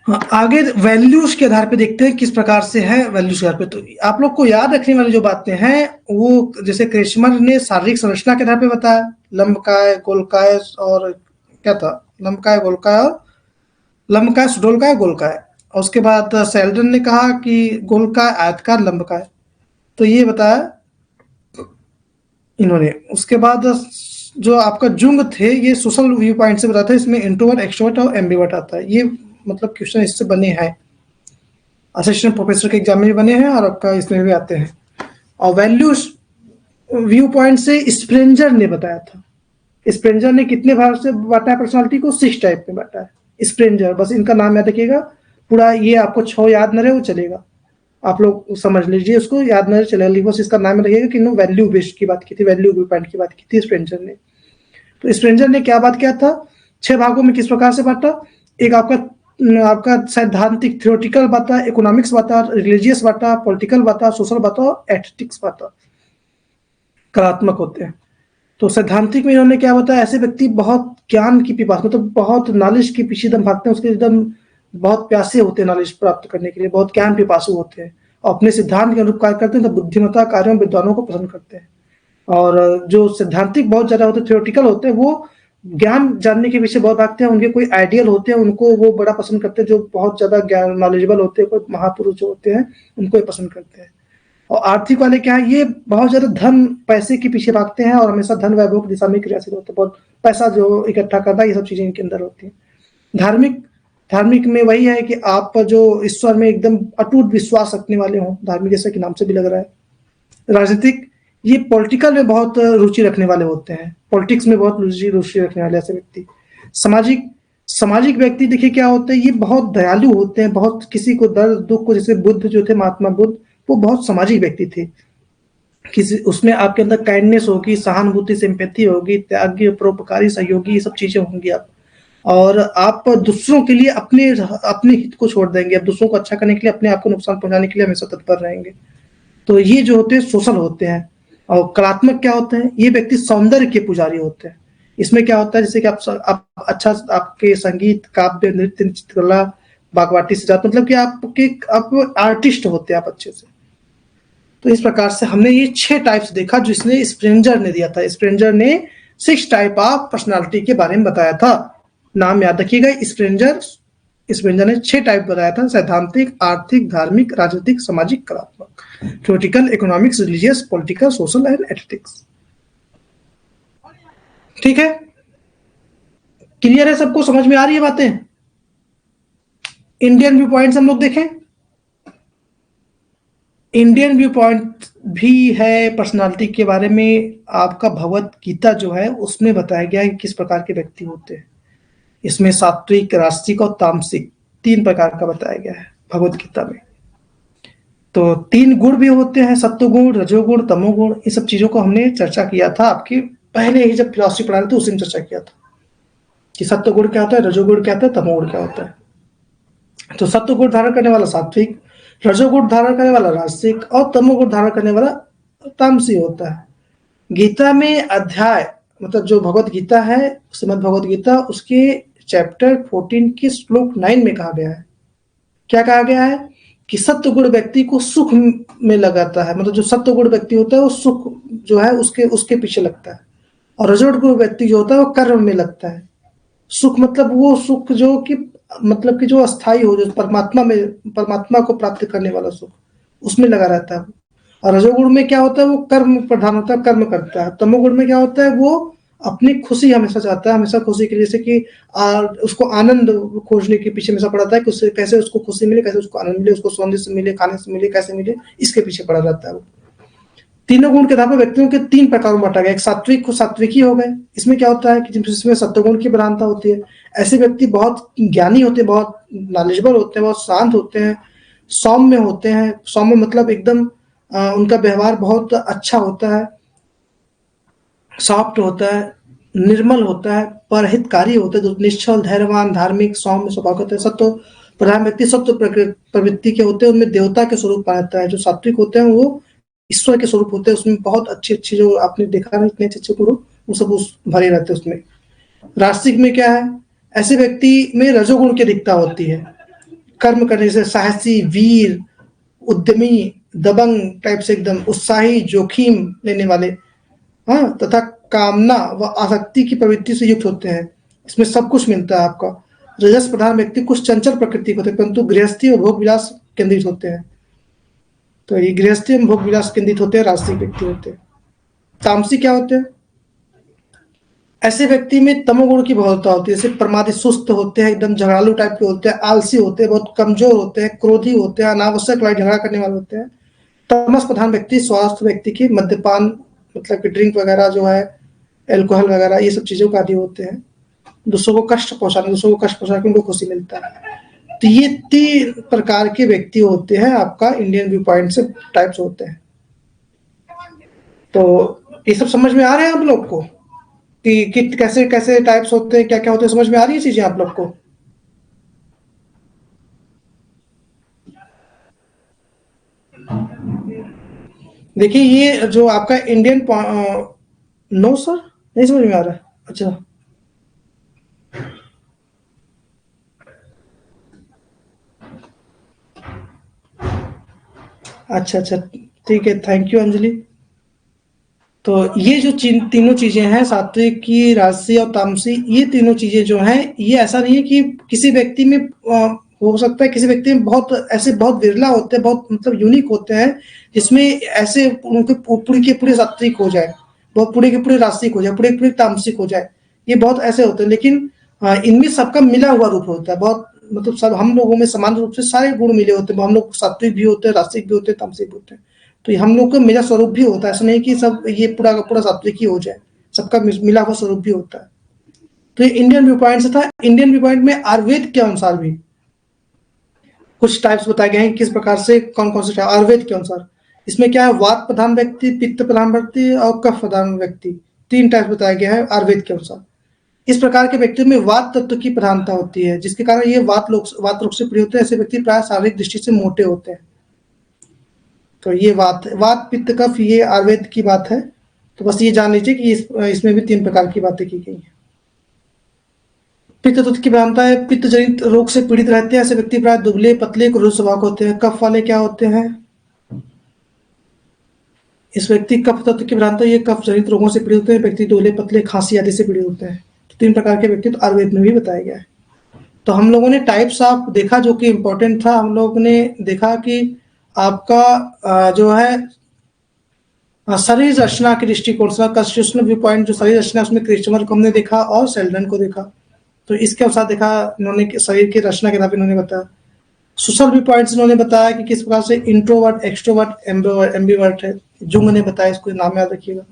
हाँ, आगे वैल्यूज के आधार पे देखते हैं किस प्रकार से है वैल्यूज के आधार पे। तो आप लोग को याद रखने वाली जो बातें हैं वो जैसे क्रेशमर ने शारीरिक संरचना के आधार पे बताया, लंबकाय, गोलकाय और क्या था, लंबकाय, गोलकाय और लंबकाय, सुडोलकाय, गोलकाय। और उसके बाद सेल्डन ने कहा कि गोलकाय, आयतकार, लंबकाय। तो ये बताया इन्होंने। उसके बाद जो आपका जुंग थे ये सोशल व्यू पॉइंट से बताते हैं, इसमें इंट्रोवर्ट, एक्सट्रोवर्ट और एम्बिवर्ट आता है। ये मतलब क्वेश्चन इससे बने हैं, असिस्टेंट प्रोफेसर के एग्जाम में भी बने हैं और आपका इसमें भी आते हैं। और वैल्यूज व्यू पॉइंट से स्प्रेंजर ने बताया था। स्प्रेंजर ने कितने भाग से बांटा है पर्सनालिटी को? 6 टाइप में बांटा है स्प्रेंजर। बस इनका नाम याद रखिएगा, पूरा ये आपको 6 याद न रहे वो चलेगा, आप लोग समझ लीजिए, उसको याद न चलेगा, बस इसका नाम रखिएगा कि वैल्यू बेस्ड की बात की थी, वैल्यू व्यू पॉइंट की बात की थी स्प्रेंजर ने। तो स्प्रेंजर ने क्या बात किया था? 6 भागों में किस प्रकार से बांटा? एक आपका सैद्धांतिक थ्योरेटिकल बाता, इकोनॉमिक्स बाता, रिलीजियस बाता, पॉलिटिकल बाता, सोशल बाता और एथिक्स बाता, कलात्मक होते हैं। तो सैद्धांतिक में इन्होंने क्या बताया? ऐसे व्यक्ति बहुत ज्ञान की पिपास, मतलब बहुत नॉलेज के पीछे एकदम भागते हैं, उसके एकदम बहुत प्यासे होते हैं नॉलेज प्राप्त करने के लिए, बहुत ज्ञान पिपासु होते हैं और अपने सिद्धांत के अनुरूप कार्य करते हैं, तो बुद्धिमत्ता कार्यों विद्वानों को पसंद करते हैं। और जो सैद्धांतिक बहुत ज्यादा होते हैं, थ्योरेटिकल होते हैं, वो ज्ञान जानने के पीछे बहुत भागते हैं, उनके कोई आइडियल होते हैं, उनको वो बड़ा पसंद करते हैं, जो बहुत ज्यादा ज्ञान नॉलेजेबल होते हैं, कोई महापुरुष जो होते हैं उनको ये पसंद करते हैं। और आर्थिक वाले क्या है? ये बहुत ज्यादा धन पैसे के पीछे भागते हैं और हमेशा धन वैभव की दिशा में क्रियाशील होते हैं, बहुत पैसा जो इकट्ठा करना, ये सब चीजें इनके अंदर होती हैं। धार्मिक में वही है कि आप जो ईश्वर में एकदम अटूट विश्वास रखने वाले हों, धार्मिक जैसा कि नाम से भी लग रहा है। राजनीतिक, ये पॉलिटिकल में बहुत रुचि रखने वाले होते हैं, पॉलिटिक्स में बहुत रुचि रखने वाले ऐसे व्यक्ति। सामाजिक व्यक्ति देखिए क्या होते हैं, ये बहुत दयालु होते हैं, बहुत किसी को दर्द दुख को, जैसे बुद्ध जो थे, महात्मा बुद्ध, वो बहुत सामाजिक व्यक्ति थे। किसी उसमें आपके अंदर काइंडनेस होगी, सहानुभूति, सिंपैथी होगी, त्यागी, परोपकारी, सहयोगी, ये सब चीजें होंगी आप। और आप दूसरों के लिए अपने हित को छोड़ देंगे, आप दूसरों को अच्छा करने के लिए, अपने आप को नुकसान पहुंचाने के लिए हमेशा तत्पर रहेंगे। तो ये जो होते हैं सोशल होते हैं। और कलात्मक क्या होते हैं? ये व्यक्ति सौंदर्य के पुजारी होते हैं। इसमें क्या होता है, जैसे कि आप अच्छा, आपके संगीत, काव्य, नृत्य, चित्रकला, बागवाटी से जाते, मतलब कि आप आर्टिस्ट होते हैं आप अच्छे से। तो इस प्रकार से हमने ये 6 टाइप्स देखा जो इसने स्प्रेंजर ने दिया था। स्प्रेंजर ने 6 टाइप ऑफ पर्सनालिटी के बारे में बताया था। नाम याद रखिएगा, स्प्रेंजर ने 6 टाइप बताया था: सैद्धांतिक, आर्थिक, धार्मिक, राजनीतिक, सामाजिक, कलात्मक, theoretical, economics, religious, political, social and ethics. ठीक है, क्लियर है? सबको समझ में आ रही है बातें? इंडियन व्यू पॉइंट हम लोग देखें। इंडियन व्यू पॉइंट भी है पर्सनालिटी के बारे में। आपका भगवत गीता जो है उसमें बताया गया है कि किस प्रकार के व्यक्ति होते हैं। इसमें सात्विक, राजसिक और तामसिक 3 प्रकार का बताया गया है भगवत गीता में। तो 3 गुण भी होते हैं, सत्वगुण, रजोगुण, तमोगुण। इस सब चीजों को हमने चर्चा किया था आपके पहले ही जब फिलॉसफी पढ़ा रहे थे उसी में चर्चा किया था कि सत्वगुण क्या होता है, रजोगुण क्या होता है, तमोगुण क्या होता है। तो सत्व गुण धारण करने वाला सात्विक, रजोगुण धारण करने वाला राजसिक और तमोगुण धारण करने वाला तामसी होता है। गीता में अध्याय मतलब जो भगवत गीता है, श्रीमद् भगवत गीता, उसके चैप्टर 14 के श्लोक 9 में कहा गया है, क्या कहा गया है कि सत्व गुण व्यक्ति को सुख में लगाता है, मतलब जो सत्व गुण व्यक्ति होता है वो सुख जो है उसके पीछे लगता है, और रजोगुण गुण व्यक्ति जो होता है वो कर्म में लगता है। सुख मतलब वो सुख जो कि मतलब कि जो अस्थाई हो, जो परमात्मा को प्राप्त करने वाला सुख, उसमें लगा रहता है। और रजोगुण में क्या होता है, वो कर्म प्रधान होता है, कर्म करता है। तमोगुण में क्या होता है, वो अपनी खुशी हमेशा चाहता है, हमेशा खुशी के लिए, जैसे कि उसको आनंद खोजने के पीछे हमेशा पड़ा रहता है कि उससे कैसे उसको खुशी मिले, कैसे उसको आनंद मिले, उसको सौंदर्य से मिले, खाने से मिले, कैसे मिले, इसके पीछे पड़ा रहता है वो। तीनों गुण के आधार पर व्यक्तियों के 3 प्रकारों में बांटा गया। एक सात्विक को सात्विकी हो गए, इसमें क्या होता है कि जिसमें सत्वगुण की प्रधानता होती है। ऐसे व्यक्ति बहुत ज्ञानी होते हैं, बहुत नॉलेजेबल होते हैं, बहुत शांत होते हैं, सौम्य होते हैं। सौम्य मतलब एकदम उनका व्यवहार बहुत अच्छा होता है, सॉफ्ट होता है, निर्मल होता है, परहितकारी होता है, निश्चल, धैर्यवान, धार्मिक, सौम्य स्वभाव होते हैं। सत्व प्रधान व्यक्ति सत्व प्रवृत्ति के होते हैं, उनमें देवता के स्वरूप पाता है। जो सात्विक होते हैं वो ईश्वर के स्वरूप होते हैं, उसमें बहुत अच्छी अच्छी जो आपने देखा ना, इतने अच्छे गुरु वो सब उस भरे रहते हैं उसमें। राजसिक में क्या है, ऐसे व्यक्ति में रजोगुण की अधिकता होती है, कर्म करने से साहसी, वीर, उद्यमी, दबंग टाइप से एकदम उत्साही, जोखिम लेने वाले, हाँ, तथा कामना व आसक्ति की प्रवृत्ति से युक्त होते हैं। इसमें सब कुछ मिलता है आपका। रजस प्रधान व्यक्ति कुछ चंचल प्रकृति के होते हैं, परंतु गृहस्थी और भोग विलास केंद्रित होते हैं। तो ये गृहस्थी एवं भोग विलास केंद्रित होते हैं, राजसिक व्यक्ति होते हैं। तामसी क्या होते हैं, ऐसे व्यक्ति में तमोगुण की बहुलता होती है, जैसे प्रमादी, सुस्त होते हैं, एकदम झगड़ालू टाइप के होते हैं, आलसी होते हैं, बहुत कमजोर होते हैं, क्रोधी होते हैं, अनावश्यक लड़ाई झगड़ा करने वाले होते हैं। तमस प्रधान व्यक्ति स्वस्थ व्यक्ति की मद्यपान मतलब कि ड्रिंक वगैरह जो है, एल्कोहल वगैरह, ये सब चीजों का आदि होते हैं। दूसरों को कष्ट पहुंचा के उनको खुशी मिलता है। तो ये 3 प्रकार के व्यक्ति होते हैं, आपका इंडियन व्यू पॉइंट से टाइप्स होते हैं। तो ये सब समझ में आ रहे हैं आप लोग को कि कैसे कैसे टाइप्स होते हैं, क्या क्या होते हैं, समझ में आ रही है चीजें आप लोग को? देखिए ये जो आपका इंडियन नो सर, नहीं समझ में आ रहा है। अच्छा अच्छा अच्छा, ठीक है, थैंक यू अंजलि। तो ये जो तीनों चीजें हैं, सात्विक की, राजसी और तामसी, ये तीनों चीजें जो हैं, ये ऐसा नहीं है कि किसी व्यक्ति में हो सकता है, किसी व्यक्ति में बहुत ऐसे बहुत विरला होते हैं, बहुत मतलब यूनिक होते हैं, जिसमें ऐसे उनके पूरे के पूरे सात्विक हो जाए, बहुत पूरे के पूरे राजसिक हो जाए, पूरे के पूरे तामसिक हो जाए, ये बहुत ऐसे होते हैं। लेकिन इनमें सबका मिला हुआ रूप होता है, बहुत मतलब सब हम लोगों में समान रूप से सारे गुण मिले होते हैं। हम लोग सात्विक भी होते हैं, राजसिक भी होते हैं, तामसिक भी होते हैं। तो हम लोग का मिला स्वरूप भी होता है, ऐसा नहीं कि सब ये पूरा का पूरा सात्विक ही हो जाए, सबका मिला हुआ स्वरूप भी होता है। तो ये इंडियन व्यू पॉइंट से था। इंडियन व्यू पॉइंट में आयुर्वेद के अनुसार भी कुछ टाइप्स बताए गए हैं, किस प्रकार से कौन कौन से आयुर्वेद के अनुसार। इसमें क्या है, वात प्रधान व्यक्ति, पित्त प्रधान व्यक्ति और कफ प्रधान व्यक्ति, 3 टाइप्स बताया गया है आयुर्वेद के अनुसार। इस प्रकार के व्यक्तियों में वात तत्व की प्रधानता होती है, जिसके कारण ये वात रोग से पीड़ित होते हैं। ऐसे व्यक्ति प्राय शारीरिक दृष्टि से मोटे होते हैं। तो ये वात पित्त कफ, ये आयुर्वेद की बात है। तो बस ये जान लीजिए कि इसमें भी 3 प्रकार की बातें की गई हैं। पित्त तत्व की प्रधानता है, पित्त जनित रोग से पीड़ित रहते हैं। ऐसे व्यक्ति प्राय दुबले पतले क्रूर स्वभाव होते हैं। कफ वाले क्या होते हैं, इस व्यक्ति कफ तत्व की प्रधानता, ये कफ जनित रोगों से पीड़ित होते हैं। व्यक्ति दुबले पतले, खांसी आदि से पीड़ित होते हैं। तो 3 प्रकार के व्यक्ति तो आयुर्वेद में भी बताया गया है। तो हम लोगों ने टाइप्स ऑफ देखा जो कि इंपॉर्टेंट था। हम लोग ने देखा कि आपका जो है शरीर रचना के दृष्टिकोण से कॉन्स्टिट्यूशनल व्यू पॉइंट, जो शरीर रचना, उसमें क्रिस्टमर को हमने देखा और सेल्डन को देखा। तो इसके अनुसार देखा इन्होंने शरीर की रचना के बारे में इन्होंने बताया। सोशल व्यू पॉइंट्स इन्होंने बताया कि किस प्रकार से इंट्रोवर्ट, एक्सट्रोवर्ट, एम्बिवर्ट है। जुंग ने बताया, इसको नाम याद रखिएगा।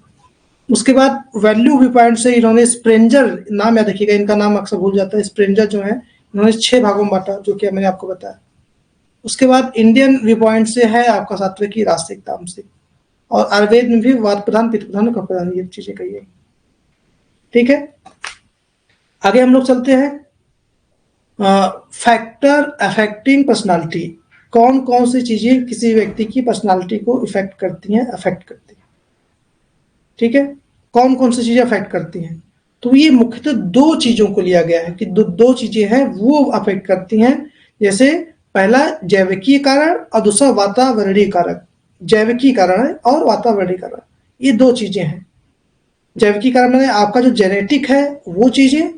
उसके बाद वैल्यू व्यू पॉइंट से इन्होंने स्प्रेंजर, नाम याद रखिएगा, इनका नाम अक्सर भूल जाता है। स्प्रेंजर जो है इन्होंने 6 भागों में बांटा, जो कि मैंने आपको बताया। उसके बाद इंडियन व्यू पॉइंट से है आपका सात्विकी, राजसिक, तामसिक, और आयुर्वेद में भी वात प्रधान, पित्त प्रधान, कफ प्रधान, ये चीजें कही गई। ठीक है, आगे हम लोग चलते हैं। फैक्टर अफेक्टिंग पर्सनालिटी, कौन कौन सी चीजें किसी व्यक्ति की पर्सनालिटी को इफेक्ट करती हैं, अफेक्ट करती हैं, ठीक है, कौन कौन सी चीजें अफेक्ट करती हैं। तो ये मुख्यतः दो चीजों को लिया गया है कि दो चीजें हैं वो अफेक्ट करती हैं। जैसे पहला जैविकीय कारण और दूसरा वातावरणीय कारक। जैविकीय कारण है और वातावरणीय कारण, ये दो चीजें हैं। जैविकीय कारण मैंने आपका जो जेनेटिक है वो चीजें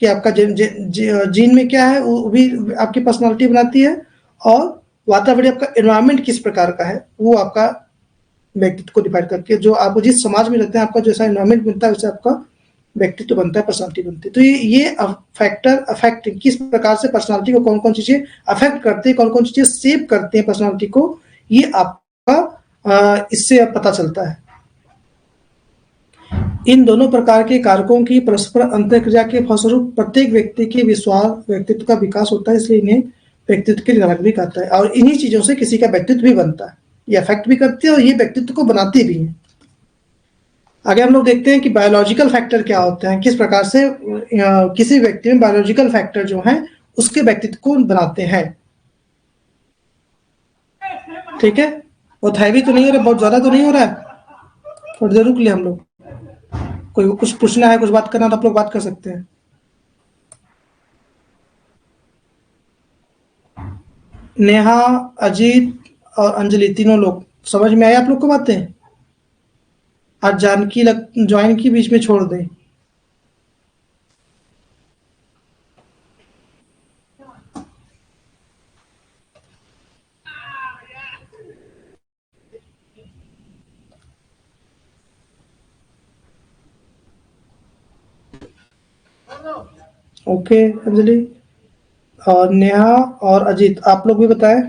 कि आपका जीन में क्या है वो भी आपकी पर्सनालिटी बनाती है, और वातावरण आपका एनवायरनमेंट किस प्रकार का है वो आपका व्यक्तित्व को डिफाइन करके, जो आप जिस समाज में रहते हैं आपका जैसा एनवायरनमेंट बनता है वैसे आपका व्यक्तित्व बनता है, पर्सनालिटी बनती है। तो ये फैक्टर अफेक्ट किस प्रकार से पर्सनालिटी को कौन कौन चीजें अफेक्ट करती है, कौन कौन चीजें शेप करती है पर्सनालिटी को, ये आपका इससे पता चलता है। इन दोनों प्रकार के कारकों की परस्पर अंतःक्रिया के फलस्वरूप प्रत्येक व्यक्ति के विश्वास व्यक्तित्व का विकास होता है, इसलिए इन्हें व्यक्तित्व के निर्माण भी कहता है। और इन्हीं चीजों से किसी का व्यक्तित्व भी बनता है, ये अफेक्ट भी करती है और ये व्यक्तित्व को बनाती भी है। आगे हम लोग देखते हैं कि बायोलॉजिकल फैक्टर क्या होते हैं, किस प्रकार से किसी व्यक्ति में बायोलॉजिकल फैक्टर जो है उसके व्यक्तित्व को बनाते हैं। ठीक है, बहुत हैवी तो नहीं हो रहा, बहुत ज्यादा तो नहीं हो रहा है, थोड़ी देर रुक ले हम लोग। कोई कुछ पूछना है, कुछ बात करना तो आप लोग बात कर सकते हैं। नेहा, अजीत और अंजलि तीनों लोग समझ में आए आप लोग को बातें? आज जानकी ज्वाइन की बीच में छोड़ दें। ओके अंजलि और नेहा और अजीत आप लोग भी बताएं,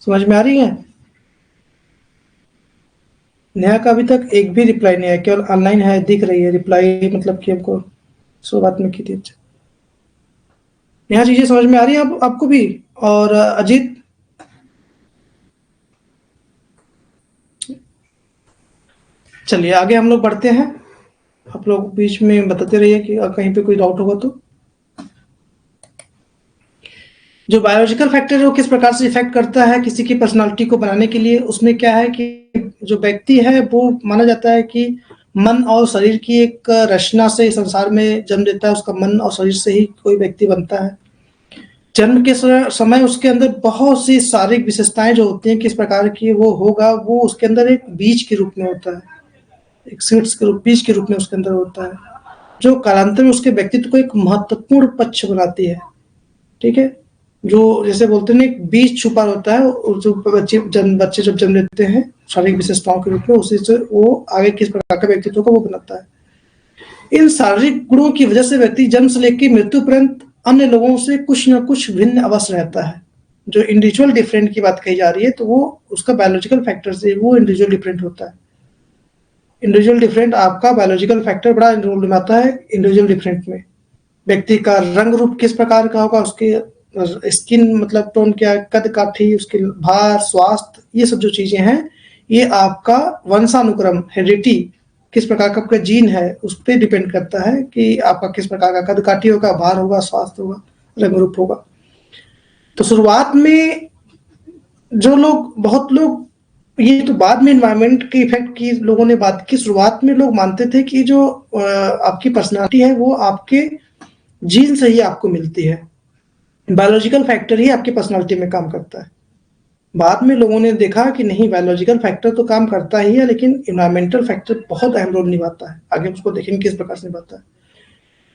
समझ में आ रही है? नेहा का अभी तक एक भी रिप्लाई नहीं है, केवल ऑनलाइन है दिख रही है रिप्लाई, मतलब कि हमको सो बात में की थी। अच्छा नेहा चीजें समझ में आ रही है आपको भी? और अजीत चलिए आगे हम लोग बढ़ते हैं, आप लोग बीच में बताते रहिए कि कहीं पे कोई डाउट होगा तो। जो बायोलॉजिकल फैक्टर है वो किस प्रकार से इफेक्ट करता है किसी की पर्सनालिटी को बनाने के लिए, उसमें क्या है कि जो व्यक्ति है वो माना जाता है कि मन और शरीर की एक रचना से संसार में जन्म लेता है, उसका मन और शरीर से ही कोई व्यक्ति बनता है। जन्म के समय उसके अंदर बहुत सी शारीरिक विशेषताएं जो होती हैं किस प्रकार की वो होगा, वो उसके अंदर एक बीज के रूप में होता है, एक सीड्स के रूप बीज के रूप में उसके अंदर होता है, जो कालांतर में उसके व्यक्तित्व को एक महत्वपूर्ण पक्ष बनाती है। ठीक है, जो जैसे बोलते हैं एक बीज छुपा होता है, जो बच्चे जब जन्म लेते हैं शारीरिक विशेषताओं के रूप में, उसी से वो आगे किस प्रकार का व्यक्तित्व को वो बनाता है। इन शारीरिक गुणों की वजह से व्यक्ति जन्म से लेकर मृत्यु पर्यंत अन्य लोगों से कुछ न कुछ भिन्न अवश्य रहता है। जो इंडिविजुअल डिफरेंट की बात कही जा रही है तो वो उसका बायोलॉजिकल फैक्टर से वो इंडिविजुअल डिफरेंट होता है। इंडिविजुअल डिफरेंट आपका बायोलॉजिकल फैक्टर बड़ा रोल निभाता है इंडिविजुअल डिफरेंट में। व्यक्ति का रंग रूप किस प्रकार का होगा, उसके स्किन मतलब टोन क्या, कद काठी, उसके भार, स्वास्थ्य, ये सब जो चीजें हैं ये आपका वंशानुक्रम हेरिडिटी किस प्रकार का आपका जीन है उस पर डिपेंड करता है कि आपका किस प्रकार का कद काठी होगा, भार होगा, स्वास्थ्य होगा, रंग रूप होगा। तो शुरुआत में जो लोग बहुत लोग, ये तो बाद में एनवायरनमेंट के इफेक्ट की लोगों ने बात की, शुरुआत में लोग मानते थे कि जो आपकी पर्सनालिटी है वो आपके जीन से ही आपको मिलती है, बायोलॉजिकल फैक्टर ही आपकी पर्सनालिटी में काम करता है। बाद में लोगों ने देखा कि नहीं, बायोलॉजिकल फैक्टर तो काम करता ही है लेकिन इन्वायरमेंटल फैक्टर बहुत अहम रोल निभाता है। आगे उसको देखेंगे किस प्रकार से निभाता है।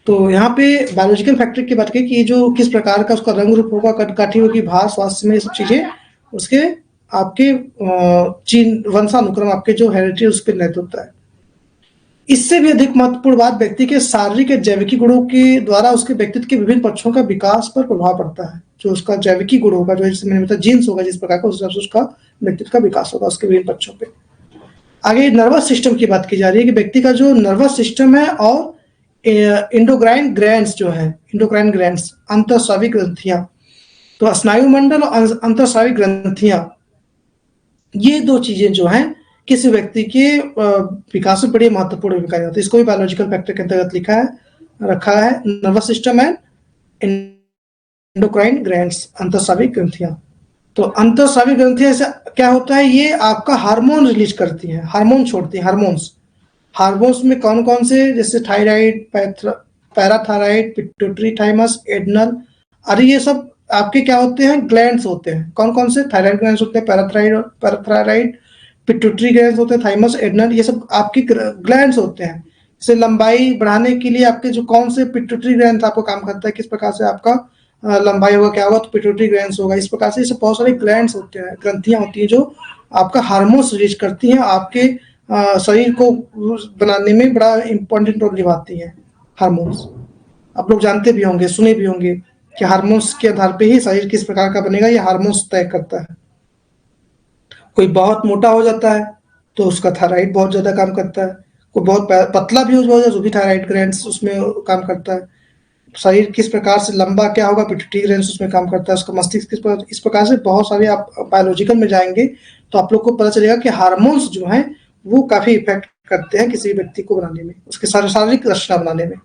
तो यहाँ पे बायोलॉजिकल फैक्टर की बात की कि जो किस प्रकार का उसका रंग रूप होगा, कद काठी होगी, भार, स्वास्थ्य में, ये सब चीजें उसके आपके जीन वंशानुक्रम आपके जो हेरिडिटी उस पर निर्भर होता है। इससे भी अधिक महत्वपूर्ण बात व्यक्ति के शारीरिक या जैविकी गुणों के द्वारा उसके व्यक्तित्व के विभिन्न पक्षों का विकास पर प्रभाव पड़ता है। जो उसका जैविकी गुण होगा, जो जैसे मैंने बताया जीन्स होगा जिस प्रकार का, उस हिसाब से उसका व्यक्तित्व का विकास होगा उसके विभिन्न पक्षों पे। आगे नर्वस सिस्टम की बात की जा रही है कि व्यक्ति का जो नर्वस सिस्टम है और इंडोक्राइन ग्लैंड्स जो है, इंडोक्राइन ग्लैंड्स अंतःस्रावी ग्रंथियां, तो स्नायु मंडल और अंतःस्रावी ग्रंथियां, ये दो चीजें जो हैं किसी व्यक्ति के विकास में बड़ी महत्वपूर्ण भूमिका निभाती है। इसको भी बायोलॉजिकल फैक्टर के अंतर्गत लिखा है रखा है, nervous system and endocrine glands, अंतःस्राविक ग्रंथियां। तो अंतःस्राविक ग्रंथियां से क्या होता है, ये आपका हार्मोन रिलीज करती हैं, हार्मोन छोड़ती हैं, हार्मोन्स। हार्मोन्स में कौन कौन से, जैसे thyroid, parathyroid, pituitary, thymus, adrenal, अरे ये सब आपके क्या होते हैं, ग्लैंड्स होते हैं। कौन कौन से, थायराइड ग्लैंड्स होते हैं, पैराथायराइड, पिट्यूटरी ग्लैंड्स होते हैं, थाइमस, एड्रिनल, ये सब आपके ग्लैंड्स होते हैं। जैसे लंबाई बढ़ाने के लिए आपके जो कौन से पिट्यूटरी ग्लैंड आपको काम करता है, किस प्रकार से आपका लंबाई होगा, क्या होगा, तो पिट्यूटरी ग्लैंड्स होगा। इस प्रकार से इसे बहुत सारे ग्लैंड्स होते हैं, ग्रंथियां होती हैं जो आपका हार्मोन्स रिलीज करती हैं, आपके शरीर को बनाने में बड़ा इंपॉर्टेंट रोल निभाती हैं हार्मोन्स। आप लोग जानते भी होंगे, सुने भी होंगे कि हार्मोन्स के आधार पे ही शरीर किस प्रकार का बनेगा, ये हार्मोन्स तय करता है। कोई बहुत मोटा हो जाता है तो उसका थायराइड बहुत ज्यादा काम करता है, कोई बहुत पतला भी हो जाए तो भी थायराइड ग्लैंड्स उसमें काम करता है। शरीर किस प्रकार से लंबा क्या होगा, पिट्यूटरी ग्लैंड्स उसमें काम करता है, उसका मस्तिष्क किस प्रकार, इस प्रकार से बहुत सारे आप बायोलॉजिकल में जाएंगे तो आप लोग को पता चलेगा कि हार्मोन्स जो हैं वो काफी इफेक्ट करते हैं किसी व्यक्ति को बनाने में, उसके शारीरिक रचना बनाने में।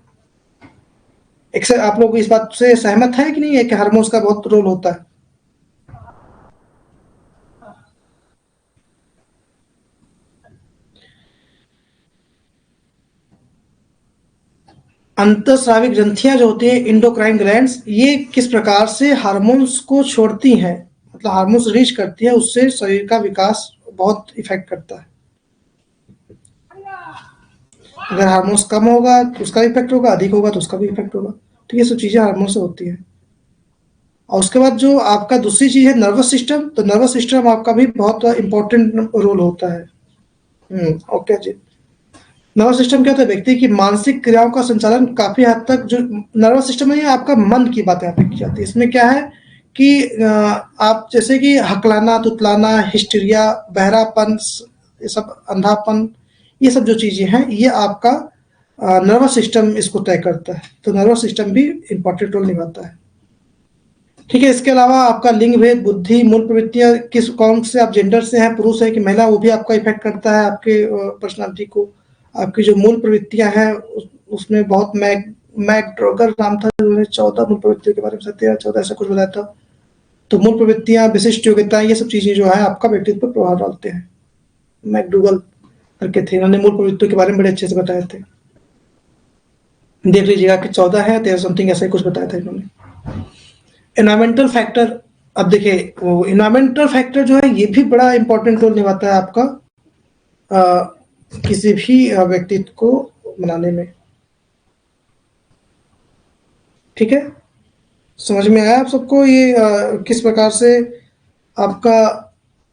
एक आप लोग इस बात से सहमत है कि नहीं है कि हार्मोन्स का बहुत रोल होता है? अंतःस्रावी ग्रंथियां जो होती हैं, इंडोक्राइन ग्लैंड्स, ये किस प्रकार से हार्मोन्स को छोड़ती हैं, मतलब हार्मोन्स रिलीज करती है, उससे शरीर का विकास बहुत इफेक्ट करता है। अगर हार्मोन्स कम होगा तो उसका इफेक्ट होगा, अधिक होगा तो उसका भी इफेक्ट होगा। तो ये सब चीजें हार्मोन से होती है। और उसके बाद जो आपका दूसरी चीज है नर्वस सिस्टम, तो नर्वस सिस्टम आपका भी बहुत इंपॉर्टेंट रोल होता है। ओके जी। नर्वस सिस्टम क्या होता है, व्यक्ति की मानसिक क्रियाओं का संचालन काफी हद तक, जो नर्वस सिस्टम है ये आपका मन की बात यहाँ पे की जाती है। इसमें क्या है कि आप जैसे कि हकलाना, तुतलाना, हिस्टीरिया, बहरापन, ये सब, अंधापन, ये सब जो चीजें हैं ये आपका नर्वस सिस्टम इसको तय करता है। तो नर्वस सिस्टम भी इंपॉर्टेंट रोल निभाता है। ठीक है, इसके अलावा आपका लिंग भेद, बुद्धि, मूल प्रवृत्तियां, किस कौन से आप जेंडर से हैं, पुरुष है कि महिला, वो भी आपका इफेक्ट करता है आपके पर्सनालिटी को। आपकी जो मूल प्रवृत्तियां हैं उसमें बहुत मैकडोगल नाम था, उन्होंने 14 मूल प्रवृत्तियों के बारे में, 13-14 ऐसा कुछ बताया था। तो मूल प्रवृत्तियां, विशिष्ट योग्यताएं, ये सब चीजें जो है आपका व्यक्तित्व पर प्रभाव डालते हैं। मैकडोगल करके थे, इन्होंने मूल प्रवृत्तियों के बारे में बड़े अच्छे से बताए थे। देख लीजिएगा कि 14 है, 13 समथिंग ऐसा ही कुछ बताया था इन्होंने। एनवायरमेंटल फैक्टर, अब देखिए वो एनवायरमेंटल फैक्टर जो है ये भी बड़ा इंपॉर्टेंट रोल निभाता है आपका किसी भी व्यक्तित्व को बनाने में। ठीक है, समझ में आया आप सबको ये किस प्रकार से आपका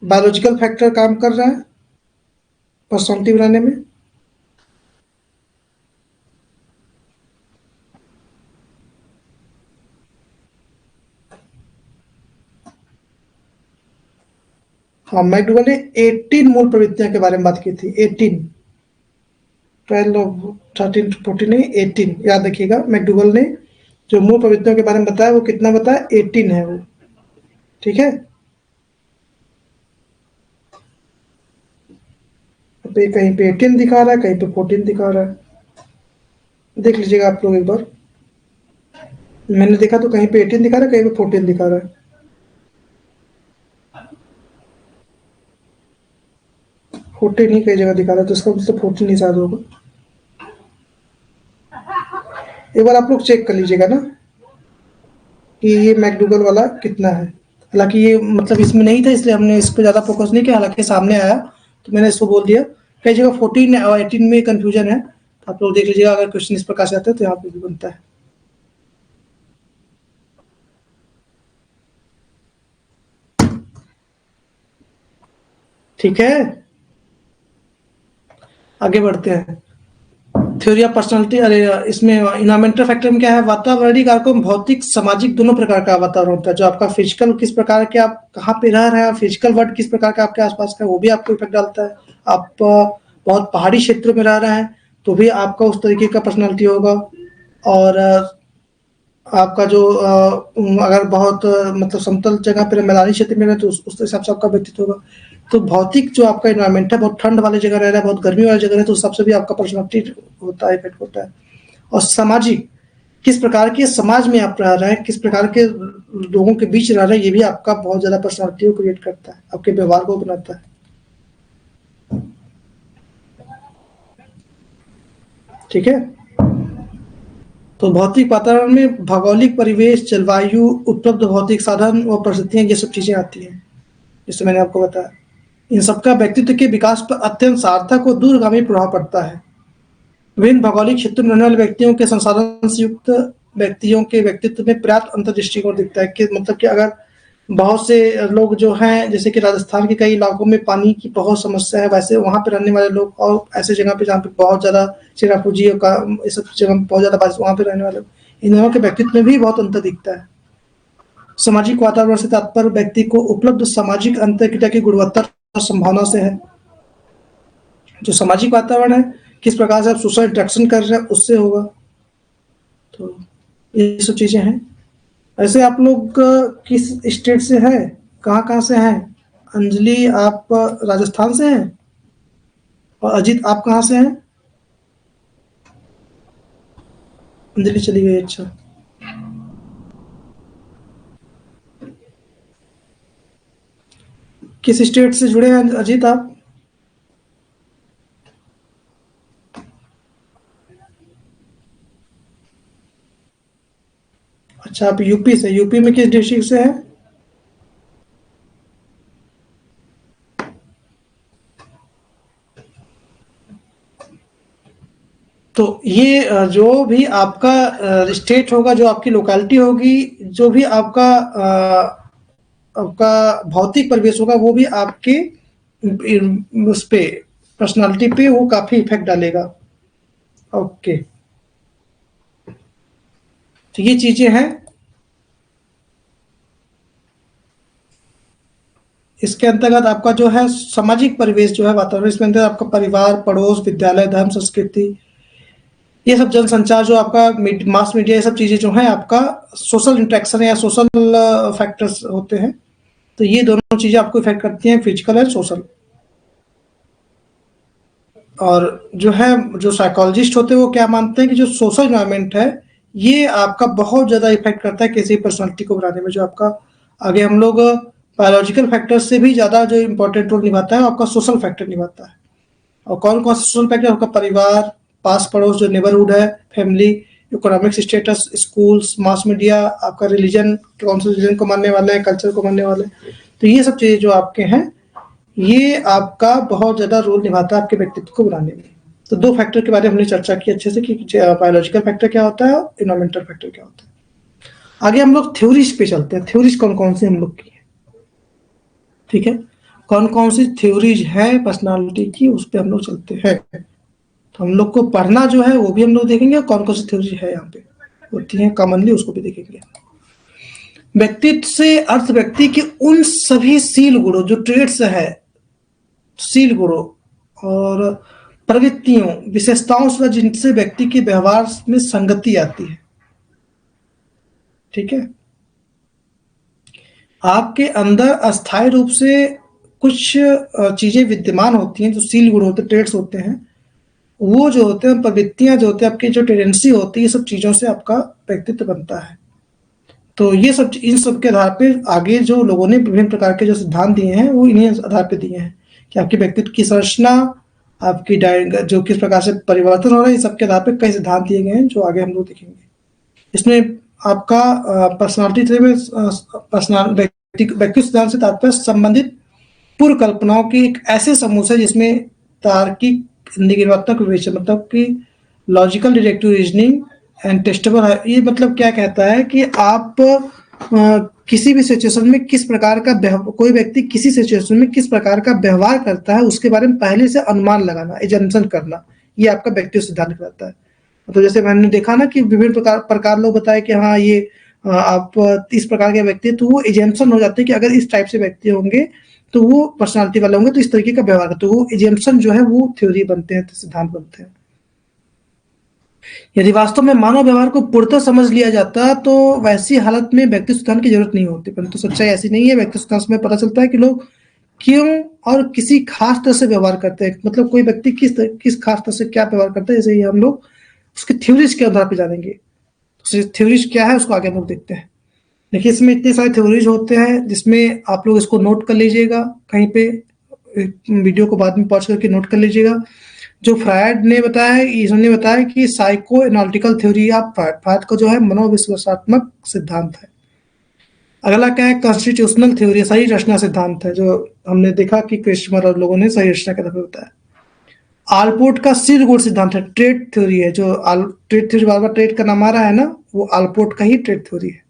बायोलॉजिकल फैक्टर काम कर रहा है पर्सनालिटी बनाने में? हाँ, मैकडोगल ने 18 मूल प्रवृत्तियों के बारे में बात की थी। 18, 12, 13, 14 नहीं, 18 याद रखिएगा। मैकडोगल ने जो मूल प्रवृत्तियों के बारे में बताया वो कितना बताया, 18 है वो। ठीक है, तो कहीं पे 18 दिखा रहा है, कहीं पे 14 दिखा रहा है। देख लीजिएगा आप लोग एक बार। मैंने देखा तो कहीं पे 18 दिखा रहा है, कहीं पे 14 दिखा रहा है। फोर्टीन ही कई जगह दिखा रहा है, तो इसका मतलब 14 ही शायद होगा। एक बार आप लोग चेक कर लीजिएगा ना कि ये मैकडोगल वाला कितना है। हालांकि ये मतलब इसमें नहीं था इसलिए हमने इस पर ज़्यादा फोकस नहीं किया, हालांकि सामने आया तो मैंने इसको बोल दिया। कई जगह 14 और 18 में कंफ्यूजन है, तो आप लोग देख लीजिएगा। अगर क्वेश्चन इस प्रकार से आते हैं तो यहाँ पे भी बनता है। ठीक है, आगे बढ़ते हैं। थ्योरी ऑफ पर्सनालिटी, अरे इसमें इन्वायरमेंटल फैक्टर में क्या है, वातावरणीय कारकों में भौतिक सामाजिक दोनों प्रकार का वातावरण होता है। जो आपका फिजिकल किस प्रकार के, आप कहाँ पे रह रहे हैं, फिजिकल वर्ल्ड किस प्रकार का आपके आसपास का, वो भी आपको इफेक्ट डालता है। आप बहुत पहाड़ी क्षेत्रों में रह रहे हैं तो भी आपका उस तरीके का पर्सनालिटी होगा। और आपका जो अगर बहुत मतलब समतल जगह पर, मैदानी क्षेत्र में रहे तो उस हिसाब से आपका व्यक्तित्व होगा। तो भौतिक जो आपका एनवायरमेंट है, बहुत ठंड वाली जगह रह रहा है, बहुत गर्मी वाली जगह है, तो उस हिसाब से भी आपका पर्सनालिटी होता है, इफेक्ट होता है। और सामाजिक, किस प्रकार के समाज में आप रह रहे हैं, किस प्रकार के लोगों के बीच रह रहे हैं, ये भी आपका बहुत ज्यादा पर्सनालिटी को क्रिएट करता है, आपके व्यवहार को बनाता है। ठीक है। तो भौतिक वातावरण में भौगोलिक परिवेश, जलवायु, उपलब्ध भौतिक साधन व परिस्थितियां, ये सब चीजें आती हैं, जैसे मैंने आपको बताया। इन सबका व्यक्तित्व के विकास पर अत्यंत सार्थक और दूरगामी प्रभाव पड़ता है। विभिन्न भौगोलिक क्षेत्रों में रहने वाले व्यक्तियों के संसाधन से युक्त व्यक्तियों के व्यक्तित्व में पर्याप्त अंतर्दृष्टिकोण दिखता है, कि मतलब कि अगर बहुत से लोग जो हैं, जैसे कि राजस्थान के कई इलाकों में पानी की बहुत समस्या है, वैसे वहाँ पे रहने वाले लोग, और ऐसे जगह पे जहाँ पे बहुत ज़्यादा चिरापुंजी का ये सब जगह में बहुत ज़्यादा बारिश, वहाँ पे रहने वाले, इन दोनों के व्यक्तित्व में भी बहुत अंतर दिखता है। सामाजिक वातावरण से तात्पर्य व्यक्ति को उपलब्ध सामाजिक अंतरक्रिया की गुणवत्ता और संभावना से है। जो सामाजिक वातावरण है, किस प्रकार से आप सोशल इंटरेक्शन कर रहे हैं, उससे होगा। तो ये सब चीजें हैं। ऐसे आप लोग किस स्टेट से हैं, कहाँ से हैं? अंजलि आप राजस्थान से हैं, और अजीत आप कहाँ से हैं? अंजलि चली गई, अच्छा। किस स्टेट से जुड़े हैं अजीत आप? अच्छा, आप यूपी से। यूपी में किस डिस्ट्रिक्ट से हैं? तो ये जो भी आपका स्टेट होगा, जो आपकी लोकेलिटी होगी, जो भी आपका आपका भौतिक परिवेश होगा, वो भी आपके उस पे पर्सनालिटी पे वो काफी इफेक्ट डालेगा। ओके, तो ये चीजें हैं। इसके अंतर्गत आपका जो है सामाजिक परिवेश जो है, वातावरण, इसमें अंदर आपका परिवार, पड़ोस, विद्यालय, धर्म, संस्कृति, ये सब जनसंचार, जो आपका मास मीडिया, ये सब चीजें जो है आपका सोशल इंटरेक्शन या सोशल फैक्टर्स होते हैं। तो ये दोनों चीजें आपको इफेक्ट करती हैं, फिजिकल एंड सोशल। और जो है, जो साइकोलॉजिस्ट होते हैं, वो क्या मानते हैं कि जो सोशल एनवायरनमेंट है, ये आपका बहुत ज़्यादा इफेक्ट करता है किसी पर्सनालिटी को बनाने में। जो आपका आगे हम लोग बायोलॉजिकल फैक्टर से भी ज़्यादा जो इम्पोर्टेंट रोल निभाता है, आपका सोशल फैक्टर निभाता है। और कौन कौन सा सोशल फैक्टर? आपका परिवार, पास पड़ोस, जो नेबरहुड है, family, economic status, schools, mass media, आपका रिलीजन, कौन से रिलीजन को मानने वाले हैं, कल्चर को मानने वाले। तो ये सब चीज़ें जो आपके हैं, ये आपका बहुत ज़्यादा रोल निभाता है आपके व्यक्तित्व को बनाने में। तो दो फैक्टर के बारे में हमने चर्चा की अच्छे से, कि बायोलॉजिकल फैक्टर क्या होता है और इन्वायरमेंटल फैक्टर क्या होता है। आगे हम लोग थ्योरीज पे चलते हैं। थ्योरीज कौन कौन सी हम लोग की है, ठीक है, कौन कौन सी थ्योरीज है पर्सनालिटी की, उस पर हम लोग चलते हैं। तो हम लोग को पढ़ना जो है वो भी हम लोग देखेंगे, कौन कौन सी थ्योरी है यहाँ पे होती है कॉमनली, उसको भी देखेंगे। व्यक्तित्व से अर्थ व्यक्ति के उन सभी शील गुणों, जो ट्रेड्स है, शील गुणों और प्रवृत्तियों, विशेषताओं से जिनसे व्यक्ति के व्यवहार में संगति आती है। ठीक है, आपके अंदर अस्थायी रूप से कुछ चीजें विद्यमान होती हैं, जो शील गुण होते हैं, ट्रेड्स होते हैं, वो जो होते हैं, प्रवृत्तियां जो होती है, आपकी जो टेंडेंसी होती है, ये सब चीजों से आपका व्यक्तित्व बनता है। तो ये सब, इन सब के आधार पे आगे जो लोगों ने विभिन्न प्रकार के जो सिद्धांत दिए हैं, वो इन्हीं आधार पे दिए हैं कि आपके व्यक्तित्व की संरचना, आपकी जो किस प्रकार से परिवर्तन हो रहा है, इस सब के आधार पे कई सिद्धांत दिए गए हैं, जो आगे हम लोग देखेंगे। इसमें आपका पर्सनालिटी में व्यक्ति सिद्धांत से तात्पर्य संबंधित पूर्व कल्पनाओं की एक ऐसे समूह से जिसमें तार्किक, निगमनात्मक विवेचन, मतलब कि logical deductive reasoning and testable है। ये मतलब क्या कहता है कि आप किसी भी सिचुएशन में किस प्रकार का, कोई व्यक्ति किसी सिचुएशन में किस प्रकार का व्यवहार करता है, उसके बारे में पहले से अनुमान लगाना, एजम्पशन करना, ये आपका व्यक्तित्व सिद्धांत कहलाता है। तो जैसे मैंने देखा ना कि विभिन्न प्रकार लोग बताए कि हाँ ये आप इस प्रकार के व्यक्ति, तो वो एजम्पशन हो जाते हैं कि अगर इस टाइप से व्यक्ति होंगे तो वो पर्सनालिटी वाले होंगे, तो इस तरीके का व्यवहार करते हैं। तो वो एजम्पशन जो है वो थ्योरी बनते हैं, सिद्धांत बनते हैं। यदि वास्तव में मानव व्यवहार को पूर्णतः समझ लिया जाता तो वैसी हालत में व्यक्ति सिद्धांत की जरूरत नहीं होती, परंतु सच्चाई ऐसी नहीं है। व्यक्ति सिद्धांत में पता चलता है कि लोग क्यों और किसी खास तरह से व्यवहार करते हैं, मतलब कोई व्यक्ति किस खास तरह से क्या व्यवहार करता है, जैसे ही हम लोग उसके थ्योरीज के आधार पर जानेंगे। थ्योरीज क्या है उसको आगे हम लोग देखते हैं। देखिए इसमें इतने सारे थ्योरीज होते हैं जिसमें आप लोग इसको नोट कर लीजिएगा कहीं पे, वीडियो को बाद में पॉज करके नोट कर लीजिएगा। जो फ्रायड ने बताया है, इन्होंने बताया कि psycho analytical theory of Freud, Freud का जो है मनोविश्लेषणात्मक सिद्धांत है। अगला क्या है, कॉन्स्टिट्यूशनल थ्योरी, सही रचना सिद्धांत है, जो हमने देखा कि क्रिस्टमर और लोगों ने सही रचना के बारे में बताया। आलपोर्ट का सिर गुण सिद्धांत है, ट्रेड थ्योरी है, जो ट्रेड थ्योरी बार बार ट्रेड का नाम आ रहा है ना, वो आलपोर्ट का ही ट्रेड थ्योरी है।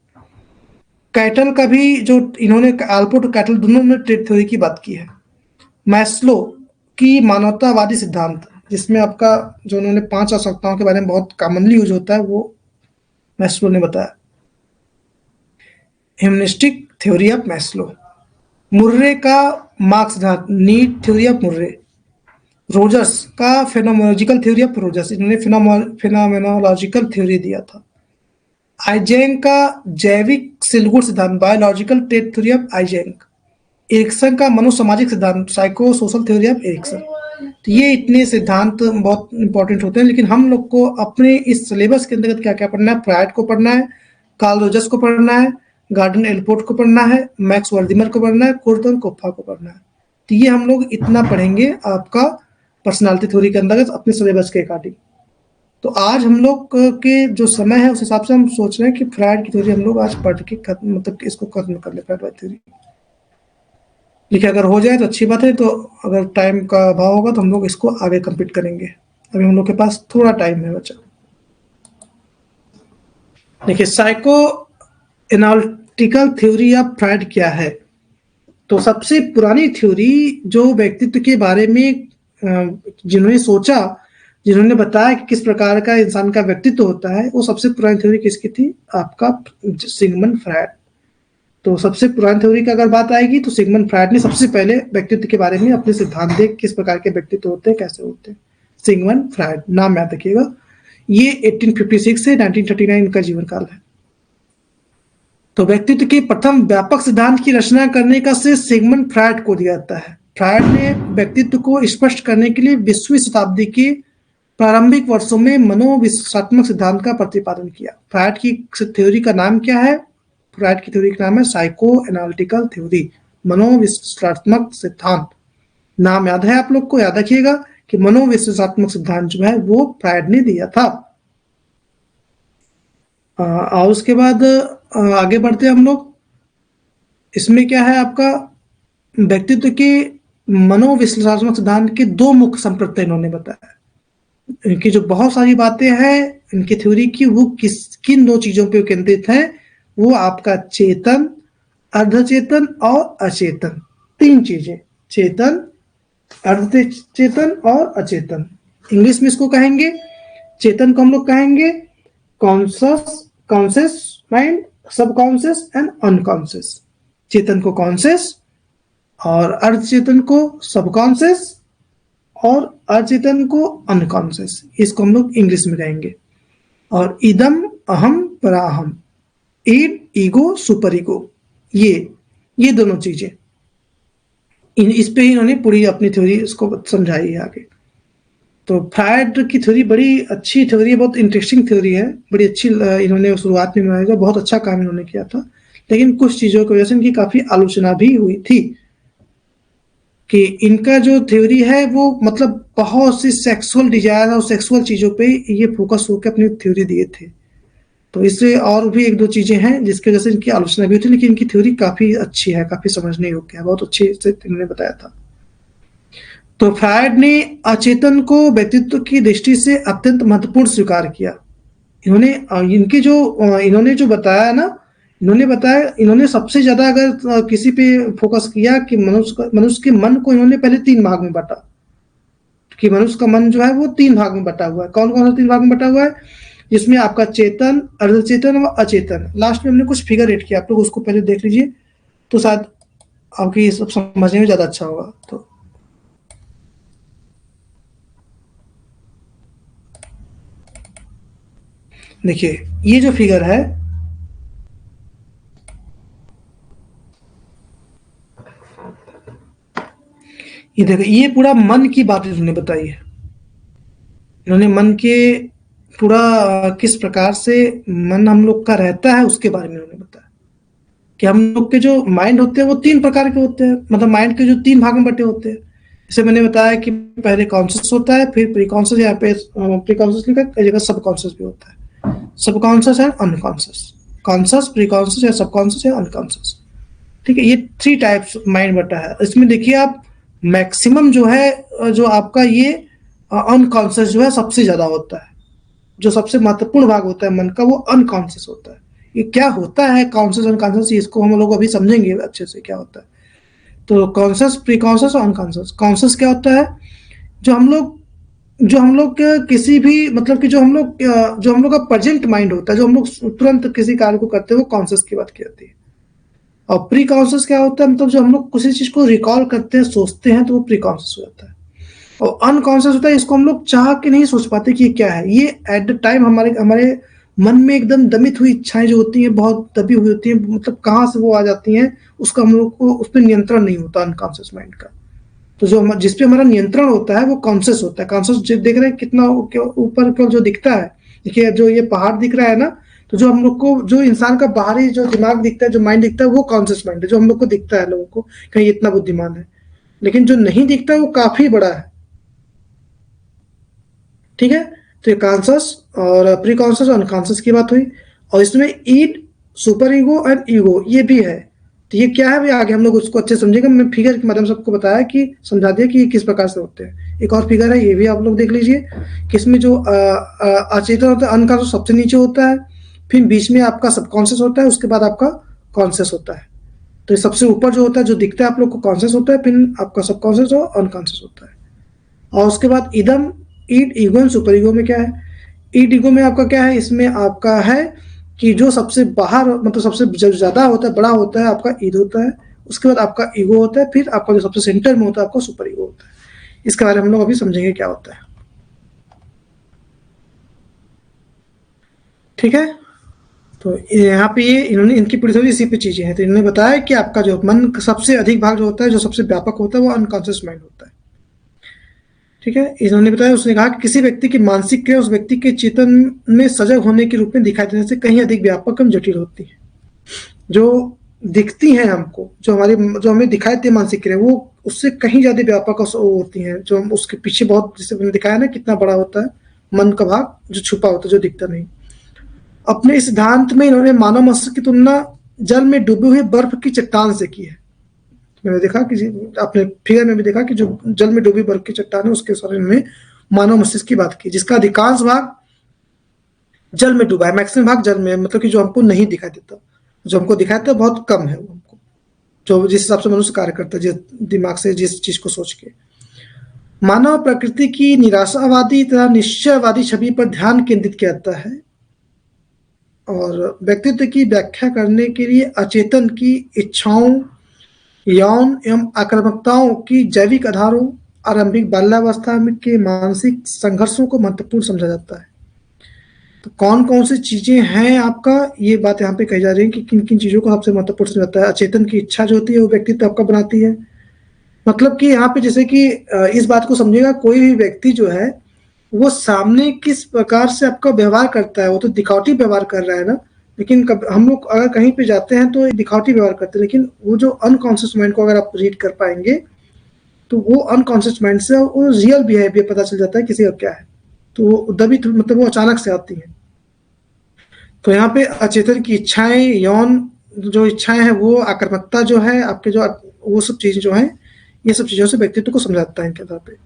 कैटल का भी जो इन्होंने आलपोर्ट और कैटल दोनों ने ट्रेड थ्योरी की बात की है। मैस्लो की मानवतावादी सिद्धांत, जिसमें आपका जो उन्होंने 5 आवश्यकताओं के बारे में बहुत कॉमनली यूज होता है, वो मैस्लो ने बताया। Humanistic theory of Maslow, Murray का मार्क्स सिद्धांत, need theory of Murray. Rogers का फेनोमेनोलॉजिकल थ्योरी ऑफ रोजर्स, इन्होंने फेनोमेनोलॉजिकल थ्योरी दिया था। आइजेंग का जैविक सिलगुण सिद्धांत, biological trait theory of Eysenck. Erikson का मनोसामाजिक सिद्धांत, psycho social theory of Erikson. तो ये इतने सिद्धांत बहुत इंपॉर्टेंट होते हैं, लेकिन हम लोग को अपने इस सिलेबस के अंतर्गत क्या क्या पढ़ना है, फ्रायड को पढ़ना है, कार्ल रोजर्स को पढ़ना है, गार्डन एलपोर्ट को पढ़ना है, मैक्स वर्दिमर को पढ़ना है, कुर्ट और कोप्फा को पढ़ना है। तो ये हम लोग इतना पढ़ेंगे आपका पर्सनालिटी थ्योरी के अंतर्गत अपने सिलेबस के अकॉर्डिंग। तो आज हम लोग के जो समय है उस हिसाब से हम सोच रहे हैं कि फ्रायड की थ्योरी हम लोग आज पढ़ के खत्म, मतलब इसको खत्म कर ले, फ्रायड थ्योरी। देखिए अगर हो जाए तो अच्छी बात है, तो अगर टाइम का अभाव होगा तो हम लोग इसको आगे कंप्लीट करेंगे। अभी हम लोग के पास थोड़ा टाइम है बच्चा। देखिए psycho analytical theory of Freud क्या है। तो सबसे पुरानी थ्योरी जो व्यक्तित्व के बारे में जिन्होंने सोचा, जिन्होंने बताया कि किस प्रकार का इंसान का व्यक्तित्व होता है, वो सबसे पुरानी थ्योरी किसकी थी, आपका सिगमंड फ्रायड। तो सबसे पुरानी थ्योरी की अगर बात आएगी तो सिगमंड फ्रायड ने सबसे पहले व्यक्तित्व के बारे में अपने सिद्धांत दे, किस प्रकार के व्यक्तित्व होते हैं, कैसे होते हैं। सिगमंड फ्रायड, नाम याद रखिएगा। ये 1856 से 1939 इनका जीवन काल है। तो व्यक्तित्व के प्रथम व्यापक सिद्धांत की रचना करने का श्रेय सिगमंड फ्रायड को दिया जाता है। फ्रायड ने व्यक्तित्व को स्पष्ट करने के लिए 20वीं शताब्दी के प्रारंभिक वर्षों में मनोविश्लेषणात्मक सिद्धांत का प्रतिपादन किया। फ्रायड की थ्योरी का नाम क्या है, फ्रायड की थ्योरी का नाम है साइको एनालिटिकल थ्योरी, मनोविश्लेषणात्मक सिद्धांत। नाम याद है आप लोग को, याद रखिएगा कि मनोविश्लेषणात्मक सिद्धांत जो है वो फ्रायड ने दिया था। और उसके बाद आगे बढ़ते हैं हम लोग। इसमें क्या है, आपका व्यक्तित्व के मनोविश्लेषणात्मक सिद्धांत के 2 मुख्य संप्रदाय इन्होंने बताया। इनकी जो बहुत सारी बातें हैं इनकी थ्योरी की, वो किन 2 चीजों पे केंद्रित है, वो आपका चेतन, अर्धचेतन और अचेतन, 3 चीजें, चेतन, अर्धचेतन और अचेतन। इंग्लिश में इसको कहेंगे, चेतन को हम लोग कहेंगे conscious mind, subconscious and unconscious. चेतन को कॉन्शियस और अर्धचेतन को सबकॉन्शियस और अचेतन को अनकॉन्शियस, इसको हम लोग इंग्लिश में कहेंगे। और इदम अहम पराहम, ईड ईगो सुपर ईगो, ये दोनों चीजें, इस पे इन्होंने पूरी अपनी थ्योरी इसको समझाई है आगे। तो फ्रायड की थ्योरी बड़ी अच्छी थ्योरी है, बहुत इंटरेस्टिंग थ्योरी है, बड़ी अच्छी इन्होंने शुरुआत में बनाया, बहुत अच्छा काम इन्होंने किया था। लेकिन कुछ चीजों की वजह से इनकी काफी आलोचना भी हुई थी कि इनका जो थ्योरी है वो मतलब बहुत सी सेक्सुअल डिजायर और सेक्सुअल चीजों पे ये फोकस होकर अपनी थ्योरी दिए थे। तो इससे और भी 1-2 चीजें हैं जिसकी वजह से इनकी आलोचना भी हुई थी, लेकिन इनकी थ्योरी काफी अच्छी है, काफी समझने योग्य है, बहुत अच्छे से इन्होंने बताया था। तो फ्रायड ने अचेतन को व्यक्तित्व की दृष्टि से अत्यंत महत्वपूर्ण स्वीकार किया। इन्होंने जो बताया ना, इन्होंने सबसे ज्यादा अगर किसी पे फोकस किया कि मनुष्य के मन को इन्होंने पहले 3 भाग में बांटा, कि मनुष्य का मन जो है वो 3 भाग में बटा हुआ है। कौन कौन सा 3 भाग में बटा हुआ है, जिसमें आपका चेतन, अर्धचेतन और अचेतन। लास्ट में हमने कुछ फिगर रेट किया, आप लोग उसको पहले देख लीजिए तो शायद आपको ये सब समझने में ज्यादा अच्छा होगा। तो देखिए ये जो फिगर है, ये देखिए, ये पूरा मन की बात इन्होंने बताई है। इन्होंने मन के पूरा किस प्रकार से मन हम लोग का रहता है उसके बारे में उन्होंने बताया कि हम लोग के जो माइंड होते हैं वो 3 प्रकार के होते हैं, मतलब माइंड के जो 3 भाग में बटे होते हैं। जैसे मैंने बताया कि पहले कॉन्शियस होता है, फिर प्री कॉन्शियस, यहाँ पे प्री कॉन्शियस लिखा, कई जगह सब कॉन्शियस भी होता है। सब कॉन्शियस है अनकॉन्शियस, कॉन्शियस, प्री कॉन्शियस या सब कॉन्शियस या अनकॉन्शियस। ठीक है, ये 3 टाइप्स माइंड बटा है। इसमें देखिए आप मैक्सिमम जो है जो आपका ये अनकॉन्शियस जो है सबसे ज्यादा होता है। जो सबसे महत्वपूर्ण भाग होता है मन का वो अनकॉन्शियस होता है। ये क्या होता है कॉन्शियस अनकॉन्शियस, इसको हम लोग अभी समझेंगे अच्छे से क्या होता है। तो कॉन्शियस, प्री कॉन्शियस और अनकॉन्शियस। कॉन्शियस क्या होता है, जो हम लोग किसी भी मतलब कि जो हम लोग का प्रेजेंट माइंड होता है, जो हम लोग तुरंत किसी कार्य को करते हैं, वो कॉन्शियस की बात की जाती है। और प्री कॉन्शियस क्या होता है, मतलब जो हम लोग किसी चीज को रिकॉल करते हैं, सोचते हैं, तो वो प्री कॉन्शियस हो जाता है। और अनकॉन्शियस होता है, इसको हम लोग चाह के नहीं सोच पाते कि ये क्या है। ये एट द टाइम हमारे मन में एकदम दमित हुई इच्छाएं जो होती हैं, बहुत दबी हुई होती हैं, मतलब कहाँ से वो आ जाती हैं, उसका हम लोग को उस पर नियंत्रण नहीं होता अनकॉन्शियस माइंड का। तो जो जिसपे हमारा नियंत्रण होता है वो कॉन्शियस होता है। कॉन्शियस देख रहे हैं कितना ऊपर को जो दिखता है, देखिए जो ये पहाड़ दिख रहा है ना, तो जो हम लोग को जो इंसान का बाहरी जो दिमाग दिखता है, जो माइंड दिखता है, वो कॉन्शियस माइंड है। जो हम लोग को दिखता है लोगों को कहीं इतना बुद्धिमान है, लेकिन जो नहीं दिखता है वो काफी बड़ा है। ठीक है, तो ये कॉन्शियस और प्री कॉन्शियस और अनकॉन्शियस की बात हुई। और इसमें ईड, सुपर ईगो एंड ईगो ये भी है। तो ये क्या है भाई, आगे हम लोग उसको अच्छे समझेंगे। मैं फिगर के माध्यम से आपको बताया कि समझा दिया कि ये किस प्रकार से होते हैं। एक और फिगर है, ये भी आप लोग देख लीजिए कि इसमें जो अचेतन होता है, अनकॉन्शियस सबसे नीचे होता है, फिर बीच में आपका सबकॉन्शियस होता है, उसके बाद आपका कॉन्शियस होता है। तो ये सबसे ऊपर जो होता है, जो दिखता है आप लोग को, कॉन्शियस होता है, फिर आपका सबकॉन्शियस और अनकॉन्शियस होता है। और उसके बाद इदम, ईड, ईगो एंड सुपर ईगो में क्या है। ईड ईगो में आपका क्या है, इसमें आपका है कि जो सबसे बाहर मतलब सबसे ज्यादा होता है, बड़ा होता है, आपका ईद होता है। उसके बाद आपका ईगो होता है, फिर आपका जो सबसे सेंटर में होता है आपका सुपर ईगो होता है। इसके बारे में हम लोग अभी समझेंगे क्या होता है। ठीक है, तो यहाँ पे ये इन्होंने इनकी पूरी सभी इसी पे चीजें हैं। तो इन्होंने बताया कि आपका जो मन सबसे अधिक भाग जो होता है, जो सबसे व्यापक होता है, वो अनकॉन्शियस माइंड होता है। ठीक है, इन्होंने बताया, उसने कहा कि किसी व्यक्ति की मानसिक क्रिया उस व्यक्ति के चेतन में सजग होने के रूप में दिखाई देने से कहीं अधिक व्यापक एवं जटिल होती है। जो दिखती हैं हमको, जो हमें दिखाई देती है मानसिक क्रिया, वो उससे कहीं ज्यादा व्यापक होती हैं। जो हम उसके पीछे बहुत, जैसे मैंने दिखाया ना कितना बड़ा होता है मन का भाग, जो छुपा होता है, जो दिखता नहीं। अपने इस सिद्धांत में इन्होंने मानव मस्तिष्क की तुलना जल में डूबे हुए बर्फ की चट्टान से की है। मैंने देखा कि आपने फिगर में भी देखा कि जो जल में डूबी बर्फ की चट्टान है, उसके शरीर में मानव मस्तिष्क की बात की, जिसका अधिकांश भाग जल में डूबा है। मैक्सिमम भाग जल में, मतलब कि जो हमको नहीं दिखाई देता, जो हमको दिखाई देता बहुत कम है वो हमको, जो जिस हिसाब से मनुष्य कार्य करता है, जिस दिमाग से जिस चीज को सोच के। मानव प्रकृति की निराशावादी तथा निश्चयवादी छवि पर ध्यान केंद्रित किया जाता है और व्यक्तित्व की व्याख्या करने के लिए अचेतन की इच्छाओं, यौन एवं आक्रामकताओं की जैविक आधारों, आरंभिक बाल्यावस्था के मानसिक संघर्षों को महत्वपूर्ण समझा जाता है। तो कौन कौन सी चीजें हैं आपका, ये बात यहाँ पे कही जा रही है कि किन किन चीजों को सबसे महत्वपूर्ण समझा जाता है। अचेतन की इच्छा जो होती है वो व्यक्तित्व आपका बनाती है। मतलब कि यहाँ पे जैसे कि इस बात को समझिएगा, कोई भी व्यक्ति जो है वो सामने किस प्रकार से आपका व्यवहार करता है, वो तो दिखावटी व्यवहार कर रहा है ना, लेकिन हम लोग अगर कहीं पे जाते हैं तो दिखावटी व्यवहार करते हैं, लेकिन वो जो अनकॉन्शियस माइंड को अगर आप रीड कर पाएंगे तो वो अनकॉन्शियस माइंड से वो रियल बिहेवियर पता चल जाता है किसी का क्या है। तो वो दबी मतलब वो अचानक से आती है। तो यहाँ पे अचेतन की इच्छाएं, यौन जो इच्छाएं हैं, वो आक्रामकता जो है आपके, जो वो सब चीजें जो है, ये सब चीजों से व्यक्तित्व को समझाता है इनके आधार पे।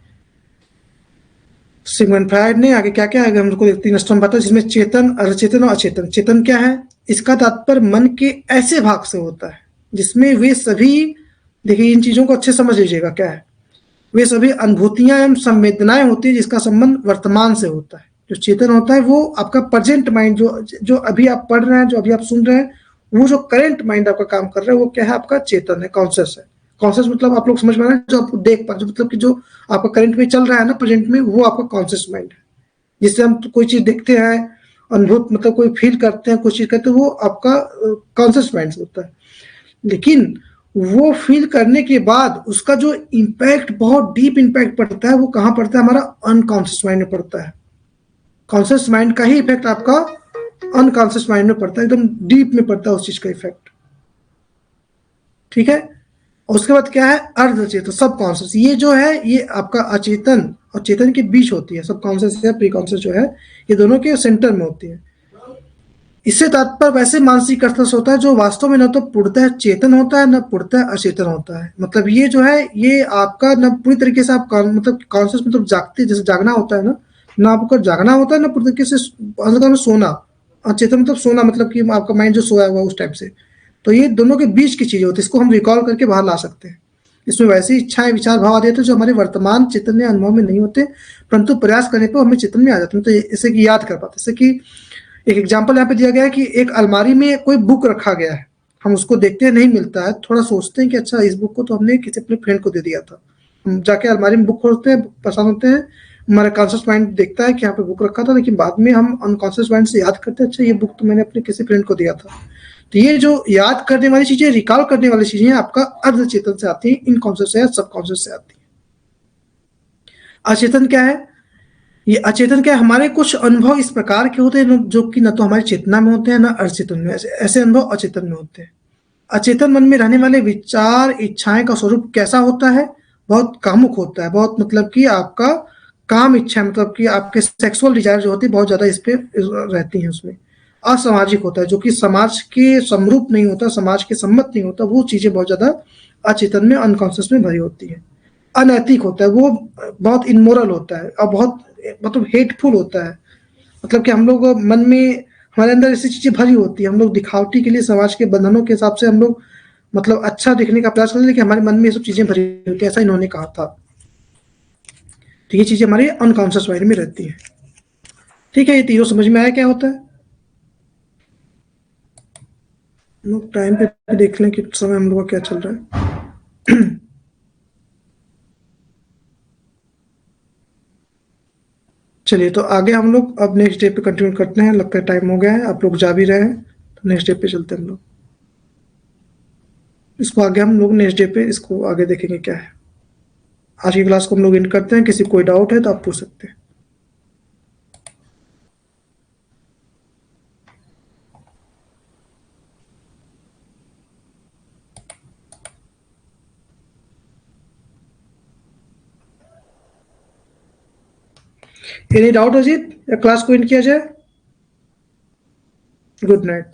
सिगमंड फ्रायड ने आगे क्या क्या है हमको 3 स्तंभ बताया, जिसमें चेतन, अचेतन और अचेतन। चेतन क्या है, इसका तात्पर्य मन के ऐसे भाग से होता है जिसमें वे सभी, देखिए इन चीजों को अच्छे समझ लीजिएगा क्या है, वे सभी अनुभूतियां एवं संवेदनाएं होती है जिसका संबंध वर्तमान से होता है। जो चेतन होता है वो आपका प्रेजेंट माइंड, जो अभी आप पढ़ रहे हैं, जो अभी आप सुन रहे हैं, वो जो करेंट माइंड आपका काम कर रहा है, वो क्या है, आपका चेतन है, कॉन्शियस है। कॉन्शियस मतलब आप लोग समझ पा रहे हैं, जो आप देख पा रहे हैं, मतलब कि जो आपका करंट में चल रहा है ना प्रेजेंट में, वो आपका कॉन्शियस माइंड है। जिससे हम कोई चीज देखते हैं, अनुभूत मतलब कोई फील करते हैं, कोई चीज करते हैं, वो आपका कॉन्शियस माइंड से होता है। लेकिन वो फील करने के बाद उसका जो इम्पैक्ट, बहुत डीप इम्पैक्ट पड़ता है, वो कहाँ पड़ता है, हमारा अनकॉन्शियस माइंड में पड़ता है। कॉन्शियस माइंड का ही इफेक्ट आपका अनकॉन्शियस माइंड में पड़ता है, एकदम डीप में पड़ता है उस चीज का इफेक्ट। ठीक है, और उसके बाद क्या है अर्धचेतन, सब कॉन्शियस। ये जो है ये आपका अचेतन और चेतन के बीच होती है, सब कॉन्शियस या प्री कॉन्शियस जो है ये दोनों के सेंटर में होती है। इससे तात्पर्य वैसे मानसिक अर्थात होता है जो वास्तव में न तो पूर्णतः चेतन होता है न पूर्णतः अचेतन होता है। मतलब ये जो है ये आपका न पूरी तरीके से आप मतलब कॉन्शियस मतलब जागते, जैसे जागना होता है ना आपको जागना होता है ना पूरी तरीके से सोना। अचेतन मतलब सोना, मतलब कि आपका माइंड जो सोया हुआ उस टाइप से। तो ये दोनों के बीच की चीज होती है, इसको हम रिकॉल करके बाहर ला सकते हैं। इसमें वैसी इच्छाएं विचार भाव आते हैं जो हमारे वर्तमान चेतन अनुभव में नहीं होते, परंतु प्रयास करने पर हमें चेतन में आ जाते हैं। तो इसे कि याद कर पाते, जैसे कि एक एग्जाम्पल यहाँ पे दिया गया है कि एक अलमारी में कोई बुक रखा गया है, हम उसको देखते हैं नहीं मिलता है, थोड़ा सोचते हैं कि अच्छा इस बुक को तो हमने किसी अपने फ्रेंड को दे दिया था। हम जाके अलमारी में बुक खोलते हैं, पसंद होते हैं, हमारा कॉन्शियस माइंड देखता है कि यहाँ पे बुक रखा था, लेकिन बाद में हम अनकॉन्शियस माइंड से याद करते हैं अच्छा ये बुक तो मैंने अपने किसी फ्रेंड को दिया था। तो ये जो याद करने वाली चीजें, रिकॉल करने वाली चीजें आपका अर्धचेतन से आती है, इनकॉन्शियस या सबकॉन्शियस से आती है। अचेतन क्या है? ये अचेतन क्या है? हमारे कुछ अनुभव इस प्रकार के होते हैं जो कि न तो हमारी चेतना में होते हैं न अचेतन में। ऐसे अनुभव अचेतन में होते हैं। अचेतन मन में रहने वाले विचार इच्छाएं का स्वरूप कैसा होता है? बहुत कामुक होता है, बहुत मतलब कि आपका काम इच्छा, मतलब कि आपके सेक्सुअल डिजायर जो होती है बहुत ज्यादा इस पे रहती है। उसमें असामाजिक होता है, जो कि समाज के समरूप नहीं होता, समाज के सम्मत नहीं होता, वो चीजें बहुत ज्यादा अचेतन में अनकॉन्शियस में भरी होती है। अनैतिक होता है, वो बहुत इनमोरल होता है और बहुत मतलब हेटफुल होता है। मतलब कि हम लोग मन में, हमारे अंदर ऐसी चीजें भरी होती है, हम लोग दिखावटी के लिए समाज के बंधनों के हिसाब से हम लोग मतलब अच्छा दिखने का प्रयास करते हैं, लेकिन हमारे मन में ये सब चीजें भरी होती है, ऐसा इन्होंने कहा था। तो ये चीजें हमारे अनकॉन्शियस माइंड में रहती है। ठीक है, ये तीनों समझ में आया क्या होता है? लोग टाइम पे देख लें कि समय हम लोग का क्या चल रहा है। चलिए, तो आगे हम लोग अब नेक्स्ट डे पे कंटिन्यू करते हैं। लगता है टाइम हो गया है, आप लोग जा भी रहे हैं, तो नेक्स्ट डे पे चलते हैं हम लोग। इसको आगे हम लोग नेक्स्ट डे पे इसको आगे देखेंगे क्या है। आज की क्लास को हम लोग एंड करते हैं। किसी कोई डाउट है तो आप पूछ सकते हैं। एनी डाउट अजीत, या क्लास को एंड किया जाए? Good night.